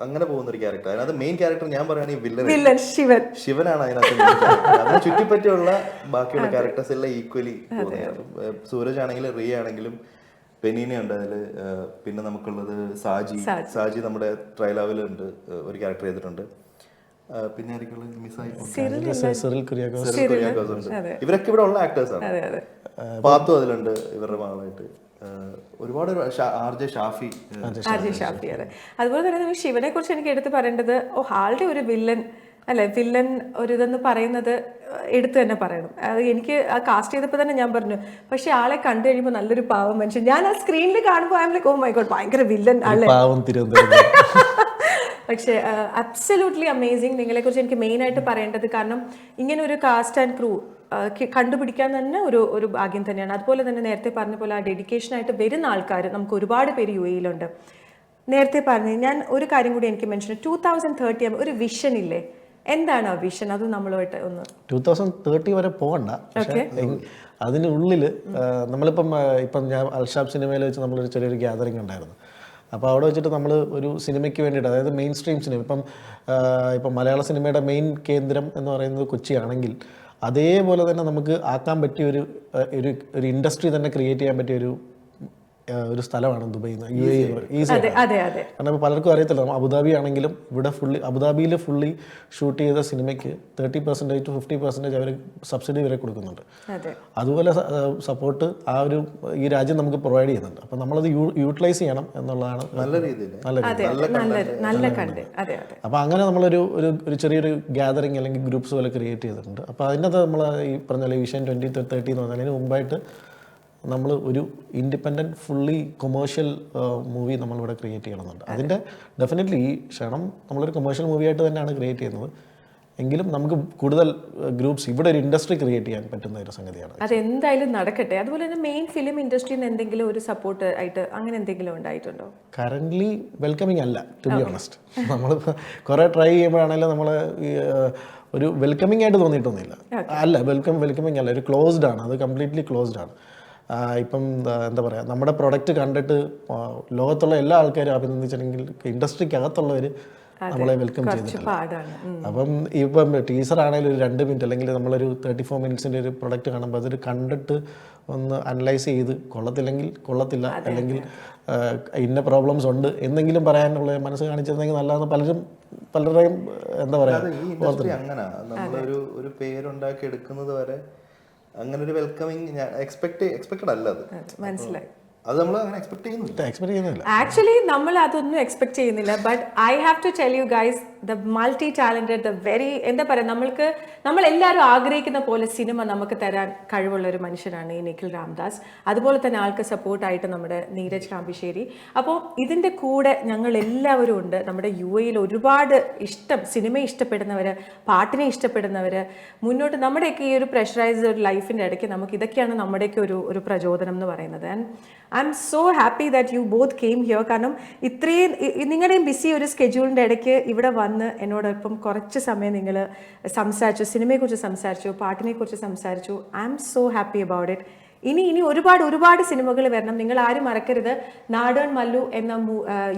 അങ്ങനെ പോകുന്ന ഒരു ക്യാരക്ടർ. അതിനകത്ത് മെയിൻ ക്യാരക്ടർ ഞാൻ പറയുകയാണെങ്കിൽ വില്ലൻ ശിവനാണ് അതിനകത്ത്. അതിനെ ചുറ്റിപ്പറ്റിയുള്ള ബാക്കിയുള്ള ക്യാരക്ടേഴ്സ് എല്ലാം ഈക്വലി പോകുന്നത്. സൂരജ് ആണെങ്കിലും റിയ ആണെങ്കിലും പെനീന ഉണ്ട് അതില്. പിന്നെ നമുക്കുള്ളത് സാജി നമ്മുടെ ട്രൈലാവിലുണ്ട്, ഒരു ക്യാരക്ടർ ചെയ്തിട്ടുണ്ട്. പിന്നെ ഇവരൊക്കെ ഇവിടെ ഉള്ള ആക്ടേഴ്സ് ആണ്. പാത്തു അതിലുണ്ട് ഇവരുടെ മകളായിട്ട്. ഒരുപാട് ഷാഫി. അതെ. അതുപോലെ തന്നെ ശിവനെ കുറിച്ച് എനിക്ക് എടുത്ത് പറയേണ്ടത്, ആളുടെ ഒരു വില്ലൻ അല്ലെ, വില്ലൻ ഒരു ഇതെന്ന് പറയുന്നത് എടുത്തു തന്നെ പറയണം. അത് എനിക്ക് ആ കാസ്റ്റ് ചെയ്തപ്പോൾ തന്നെ ഞാൻ പറഞ്ഞു, പക്ഷെ ആളെ കണ്ടു കഴിയുമ്പോൾ നല്ലൊരു പാവം മനുഷ്യൻ. ഞാൻ ആ സ്ക്രീനിൽ കാണുമ്പോൾ I am like, oh my god, ഭയങ്കര വില്ലൻ ആളെ. പക്ഷേ അബ്സല്യൂട്ട്ലി അമേസിങ്. നിങ്ങളെ കുറിച്ച് എനിക്ക് മെയിൻ ആയിട്ട് പറയേണ്ടത്, കാരണം ഇങ്ങനെ ഒരു കാസ്റ്റ് ആൻഡ് ക്രൂ കണ്ടുപിടിക്കാൻ തന്നെ ഒരു ഭാഗ്യം തന്നെയാണ്. അതുപോലെ തന്നെ നേരത്തെ പറഞ്ഞ പോലെ ആ ഡെഡിക്കേഷനായിട്ട് വരുന്ന ആൾക്കാർ നമുക്ക് ഒരുപാട് പേര് യു എയിലുണ്ട്. നേരത്തെ പറഞ്ഞു ഞാൻ ഒരു കാര്യം കൂടി എനിക്ക് മെൻഷൻ, 2030 ഒരു വിഷൻ ഇല്ലേ, എന്താണ് ആ വിഷൻ? അത് നമ്മളുമായിട്ട് ഒന്ന് 2030 വരെ പോകണ്ട. പക്ഷേ അതിനുള്ളിൽ നമ്മളിപ്പം ഞാൻ അൽഷാബ് സിനിമയിൽ വെച്ച് നമ്മളൊരു ചെറിയൊരു ഗ്യാതറിംഗ് ഉണ്ടായിരുന്നു. അപ്പോൾ അവിടെ വെച്ചിട്ട് നമ്മൾ ഒരു സിനിമയ്ക്ക് വേണ്ടിയിട്ട്, അതായത് മെയിൻ സ്ട്രീം സിനിമ, ഇപ്പം മലയാള സിനിമയുടെ മെയിൻ കേന്ദ്രം എന്ന് പറയുന്നത് കൊച്ചിയാണെങ്കിൽ അതേപോലെ തന്നെ നമുക്ക് ആക്കാൻ പറ്റിയ ഒരു ഇൻഡസ്ട്രി തന്നെ ക്രിയേറ്റ് ചെയ്യാൻ പറ്റിയ ഒരു സ്ഥലമാണ് ദുബൈ. കാരണം ഇപ്പോൾ പലർക്കും അറിയത്തില്ല, അബുദാബി ആണെങ്കിലും ഇവിടെ അബുദാബിയിൽ ഫുള്ളി ഷൂട്ട് ചെയ്ത സിനിമയ്ക്ക് 30% to 50% അവർ സബ്സിഡി വരെ കൊടുക്കുന്നുണ്ട്. അതുപോലെ സപ്പോർട്ട് ഈ രാജ്യം നമുക്ക് പ്രൊവൈഡ് ചെയ്യുന്നുണ്ട്. അപ്പം നമ്മളത് യൂട്ടിലൈസ് ചെയ്യണം എന്നുള്ളതാണ് നല്ല കണ്ട്. അപ്പോൾ അങ്ങനെ നമ്മളൊരു ചെറിയൊരു ഗ്യാതറിങ് അല്ലെങ്കിൽ ഗ്രൂപ്പ്സ് പോലെ ക്രിയേറ്റ് ചെയ്തിട്ടുണ്ട്. അപ്പോൾ അതിനകത്ത് നമ്മൾ ഈ പറഞ്ഞ വിഷൻ 2030 എന്ന് പറഞ്ഞാൽ അതിന് മുമ്പായിട്ട് നമ്മൾ ഒരു ഇൻഡിപെൻഡൻറ്റ് ഫുള്ളി കൊമേഴ്ഷ്യൽ മൂവി നമ്മളിവിടെ ക്രിയേറ്റ് ചെയ്യണമെന്നുണ്ട്. അതിൻ്റെ ഡെഫിനറ്റ്ലി ഈ ക്ഷണം നമ്മളൊരു കൊമേഴ്ഷ്യൽ മൂവിയായിട്ട് തന്നെയാണ് ക്രിയേറ്റ് ചെയ്യുന്നത്. എങ്കിലും നമുക്ക് കൂടുതൽ ഗ്രൂപ്പ്സ് ഇവിടെ ഒരു ഇൻഡസ്ട്രി ക്രിയേറ്റ് ചെയ്യാൻ പറ്റുന്ന ഒരു സംഗതിയാണ്. അതെന്തായാലും നടക്കട്ടെ. അതുപോലെ തന്നെ മെയിൻ ഫിലിം ഇൻഡസ്ട്രിയിൽ നിന്ന് എന്തെങ്കിലും ഒരു സപ്പോർട്ട് ആയിട്ട് അങ്ങനെ എന്തെങ്കിലും ഉണ്ടായിട്ടുണ്ടോ? കറൻ്റ്ലി വെൽക്കമിങ് അല്ല, ടു ബി ഓണസ്റ്റ്. നമ്മളിപ്പോൾ കുറേ ട്രൈ ചെയ്യുമ്പോഴാണെങ്കിലും നമ്മൾ ഒരു വെൽക്കമിങ് ആയിട്ട് തോന്നിയിട്ടൊന്നുമില്ല. അല്ല, വെൽക്കമിങ് അല്ല, ഒരു ക്ലോസ്ഡ് ആണ്. അത് കംപ്ലീറ്റ്ലി ക്ലോസ്ഡ് ആണ്. ഇപ്പം എന്താ പറയുക, നമ്മുടെ പ്രൊഡക്റ്റ് കണ്ടിട്ട് ലോകത്തുള്ള എല്ലാ ആൾക്കാരും അഭിനന്ദിച്ചിട്ടുണ്ടെങ്കിൽ ഇൻഡസ്ട്രിക്കകത്തുള്ളവർ നമ്മളെ വെൽക്കം ചെയ്തിട്ടില്ല. അപ്പം ഇപ്പം ടീസർ ആണെങ്കിലും ഒരു 2 മിനിറ്റ് അല്ലെങ്കിൽ നമ്മളൊരു 34 മിനിറ്റ്സിൻ്റെ ഒരു പ്രൊഡക്റ്റ് കാണുമ്പോൾ അതൊരു കണ്ടിട്ട് ഒന്ന് അനലൈസ് ചെയ്ത് കൊള്ളത്തില്ലെങ്കിൽ കൊള്ളത്തില്ല, അല്ലെങ്കിൽ ഇന്ന പ്രോബ്ലംസ് ഉണ്ട് എന്നെങ്കിലും പറയാനുള്ള മനസ്സ് കാണിച്ചിരുന്നെങ്കിൽ നല്ലതെന്ന് പലരുടെയും എന്താ പറയുക. അങ്ങനെ നമ്മളൊരു പേരുണ്ടാക്കി എടുക്കുന്നത് വരെ അങ്ങനെ ഒരു വെൽക്കമിങ് എക്സ്പെക്ടഡ് അല്ല. അത് മനസ്സിലായി. അത് നമ്മൾ അങ്ങനെ എക്സ്പെക്ട് ചെയ്യുന്നില്ല. ആക്ച്വലി നമ്മൾ അതൊന്നും എക്സ്പെക്ട് ചെയ്യുന്നില്ല. But I have to tell you guys, the multi talented, the very എന്താ പറയുക, നമ്മളെല്ലാവരും ആഗ്രഹിക്കുന്ന പോലെ സിനിമ നമുക്ക് തരാൻ കഴിവുള്ള ഒരു മനുഷ്യനാണ് ഈ നിഖിൽ രാംദാസ്. അതുപോലെ തന്നെ ആൾക്ക് സപ്പോർട്ടായിട്ട് നമ്മുടെ നീരജ് കാമ്പിശ്ശേരി. അപ്പോൾ ഇതിൻ്റെ കൂടെ ഞങ്ങൾ എല്ലാവരും ഉണ്ട്. നമ്മുടെ UAE ഒരുപാട് സിനിമയെ ഇഷ്ടപ്പെടുന്നവർ, പാട്ടിനെ ഇഷ്ടപ്പെടുന്നവർ, മുന്നോട്ട് നമ്മുടെയൊക്കെ ഈ ഒരു പ്രഷറൈസ്ഡ് ഒരു ലൈഫിൻ്റെ ഇടയ്ക്ക് നമുക്ക് ഇതൊക്കെയാണ് നമ്മുടെയൊക്കെ ഒരു പ്രചോദനം എന്ന് പറയുന്നത്. And I M so happy that you both came here. കാരണം ഇത്രയും നിങ്ങളുടെയും ബിസി ഒരു സ്കെഡ്യൂളിൻ്റെ ഇടയ്ക്ക് ഇവിടെ വന്ന് എന്നോടൊപ്പം കുറച്ച് സമയം നിങ്ങൾ സംസാരിച്ചു, സിനിമയെക്കുറിച്ച് സംസാരിച്ചു, പാട്ടിനെക്കുറിച്ച് സംസാരിച്ചു. I M so happy about it. ഇനി ഒരുപാട് സിനിമകൾ വരണം. നിങ്ങൾ ആരും മറക്കരുത്, നാടൻ മല്ലു എന്ന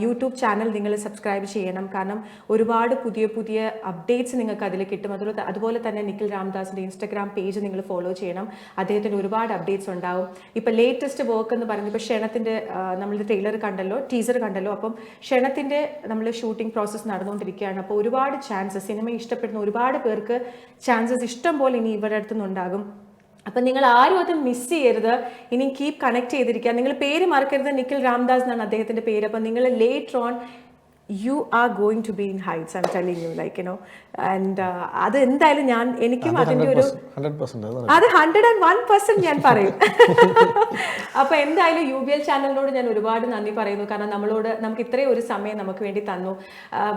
യൂട്യൂബ് ചാനൽ നിങ്ങൾ സബ്സ്ക്രൈബ് ചെയ്യണം. കാരണം ഒരുപാട് പുതിയ അപ്ഡേറ്റ്സ് നിങ്ങൾക്ക് അതിൽ കിട്ടും. അതുപോലെ തന്നെ നിഖിൽ രാംദാസിൻ്റെ ഇൻസ്റ്റഗ്രാം പേജ് നിങ്ങൾ ഫോളോ ചെയ്യണം. അദ്ദേഹത്തിൻ്റെ ഒരുപാട് അപ്ഡേറ്റ്സ് ഉണ്ടാവും. ഇപ്പോൾ ലേറ്റസ്റ്റ് വർക്ക് എന്ന് പറയുന്നത് ഇപ്പോൾ ക്ഷണത്തിൻ്റെ നമ്മൾ ടീസർ കണ്ടല്ലോ. അപ്പം ക്ഷണത്തിൻ്റെ നമ്മൾ ഷൂട്ടിംഗ് പ്രോസസ്സ് നടന്നുകൊണ്ടിരിക്കുകയാണ്. അപ്പോൾ ഒരുപാട് ചാൻസസ്, സിനിമ ഇഷ്ടപ്പെടുന്ന ഒരുപാട് പേർക്ക് ചാൻസസ് ഇഷ്ടം പോലെ ഇനി ഇവരുടെ അടുത്തുനിന്നുണ്ടാകും. അപ്പം നിങ്ങൾ ആരും അത് മിസ് ചെയ്യരുത്. ഇനി കീപ് കണക്ട് ചെയ്തിരിക്കുക. നിങ്ങൾ പേര് മറക്കരുത്, നിഖിൽ രാംദാസ് എന്നാണ് അദ്ദേഹത്തിൻ്റെ പേര്. അപ്പം നിങ്ങൾ later on you are going to be in heights, I'm telling you, like, you know. And അത് എന്തായാലും എനിക്കും അതിൻ്റെ ഒരു 101% ഞാൻ പറയും. അപ്പോൾ എന്തായാലും UBL ചാനലിനോട് ഞാൻ ഒരുപാട് നന്ദി പറയുന്നു. കാരണം നമുക്ക് ഇത്രയും ഒരു സമയം നമുക്ക് വേണ്ടി തന്നു.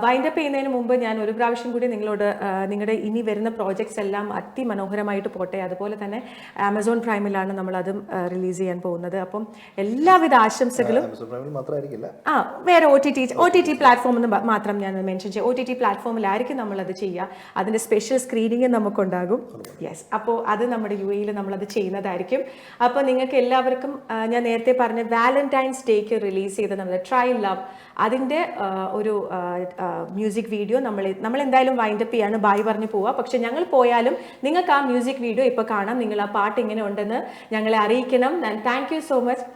വൈൻഡപ്പ് ചെയ്യുന്നതിന് മുമ്പ് ഞാൻ ഒരു പ്രാവശ്യം കൂടി നിങ്ങളുടെ ഇനി വരുന്ന പ്രോജക്ട്സ് എല്ലാം അതിമനോഹരമായിട്ട് പോട്ടെ. അതുപോലെ തന്നെ ആമസോൺ പ്രൈമിലാണ് നമ്മളതും റിലീസ് ചെയ്യാൻ പോകുന്നത്. അപ്പം എല്ലാവിധ ആശംസകളും. വേറെ OTT പ്ലാറ്റ്ഫോം എന്ന് മാത്രം ഞാൻ മെൻഷൻ ചെയ്യാം. OTT പ്ലാറ്റ്ഫോമിലായിരിക്കും നമ്മളത് ചെയ്യുക. അതിൻ്റെ സ്പെഷ്യൽ സ്ക്രീനിങ് നമുക്കുണ്ടാകും. യെസ്, അപ്പോൾ അത് നമ്മുടെ UAE നമ്മളത് ചെയ്യുന്നതായിരിക്കും. അപ്പോൾ നിങ്ങൾക്ക് എല്ലാവർക്കും ഞാൻ നേരത്തെ പറഞ്ഞ വാലന്റൈൻസ് ഡേക്ക് റിലീസ് ചെയ്ത നമ്മുടെ ട്രൈ ലവ്, അതിൻ്റെ ഒരു മ്യൂസിക് വീഡിയോ നമ്മൾ എന്തായാലും വൈൻഡപ്പ് ചെയ്യാണ്, ബായ് പറഞ്ഞ് പോവുക. പക്ഷെ ഞങ്ങൾ പോയാലും നിങ്ങൾക്ക് ആ മ്യൂസിക് വീഡിയോ ഇപ്പോൾ കാണാം. നിങ്ങൾ ആ പാട്ട് ഇങ്ങനെ ഉണ്ടെന്ന് ഞങ്ങളെ അറിയിക്കണം. And thank you so much.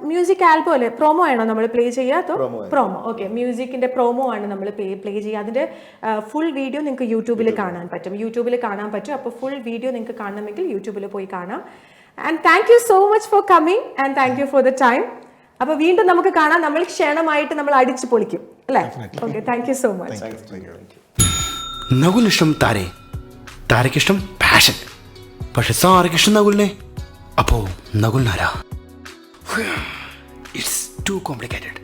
Music album അല്ലേ, പ്രൊമോ ആണോ നമ്മൾ പ്ലേ ചെയ്യാത്തോ? Promo, okay. മ്യൂസിക്കിന്റെ പ്രൊമോ ആണ് നമ്മൾ പ്ലേ ചെയ്യുക. അതിന്റെ ഫുൾ വീഡിയോ നിങ്ങൾക്ക് യൂട്യൂബിൽ കാണാൻ പറ്റും. അപ്പോൾ ഫുൾ വീഡിയോ നിങ്ങൾക്ക് കാണണമെങ്കിൽ യൂട്യൂബിൽ പോയി കാണാം. And thank you so much for coming and thank you for the time. അപ്പോൾ വീണ്ടും നമുക്ക് കാണാം. നമ്മൾ ക്ഷണമായിട്ട് നമ്മൾ അടിച്ചു പൊളിക്കും അല്ലേ? Okay, thank you so much. നകുലിഷ്ടം താരക്കിഷ്ടം പാഷൻ, പക്ഷെ സാരക്കിഷ്ടം നകുലിനെ. അപ്പോ നകുലിനാരാ? It's too complicated.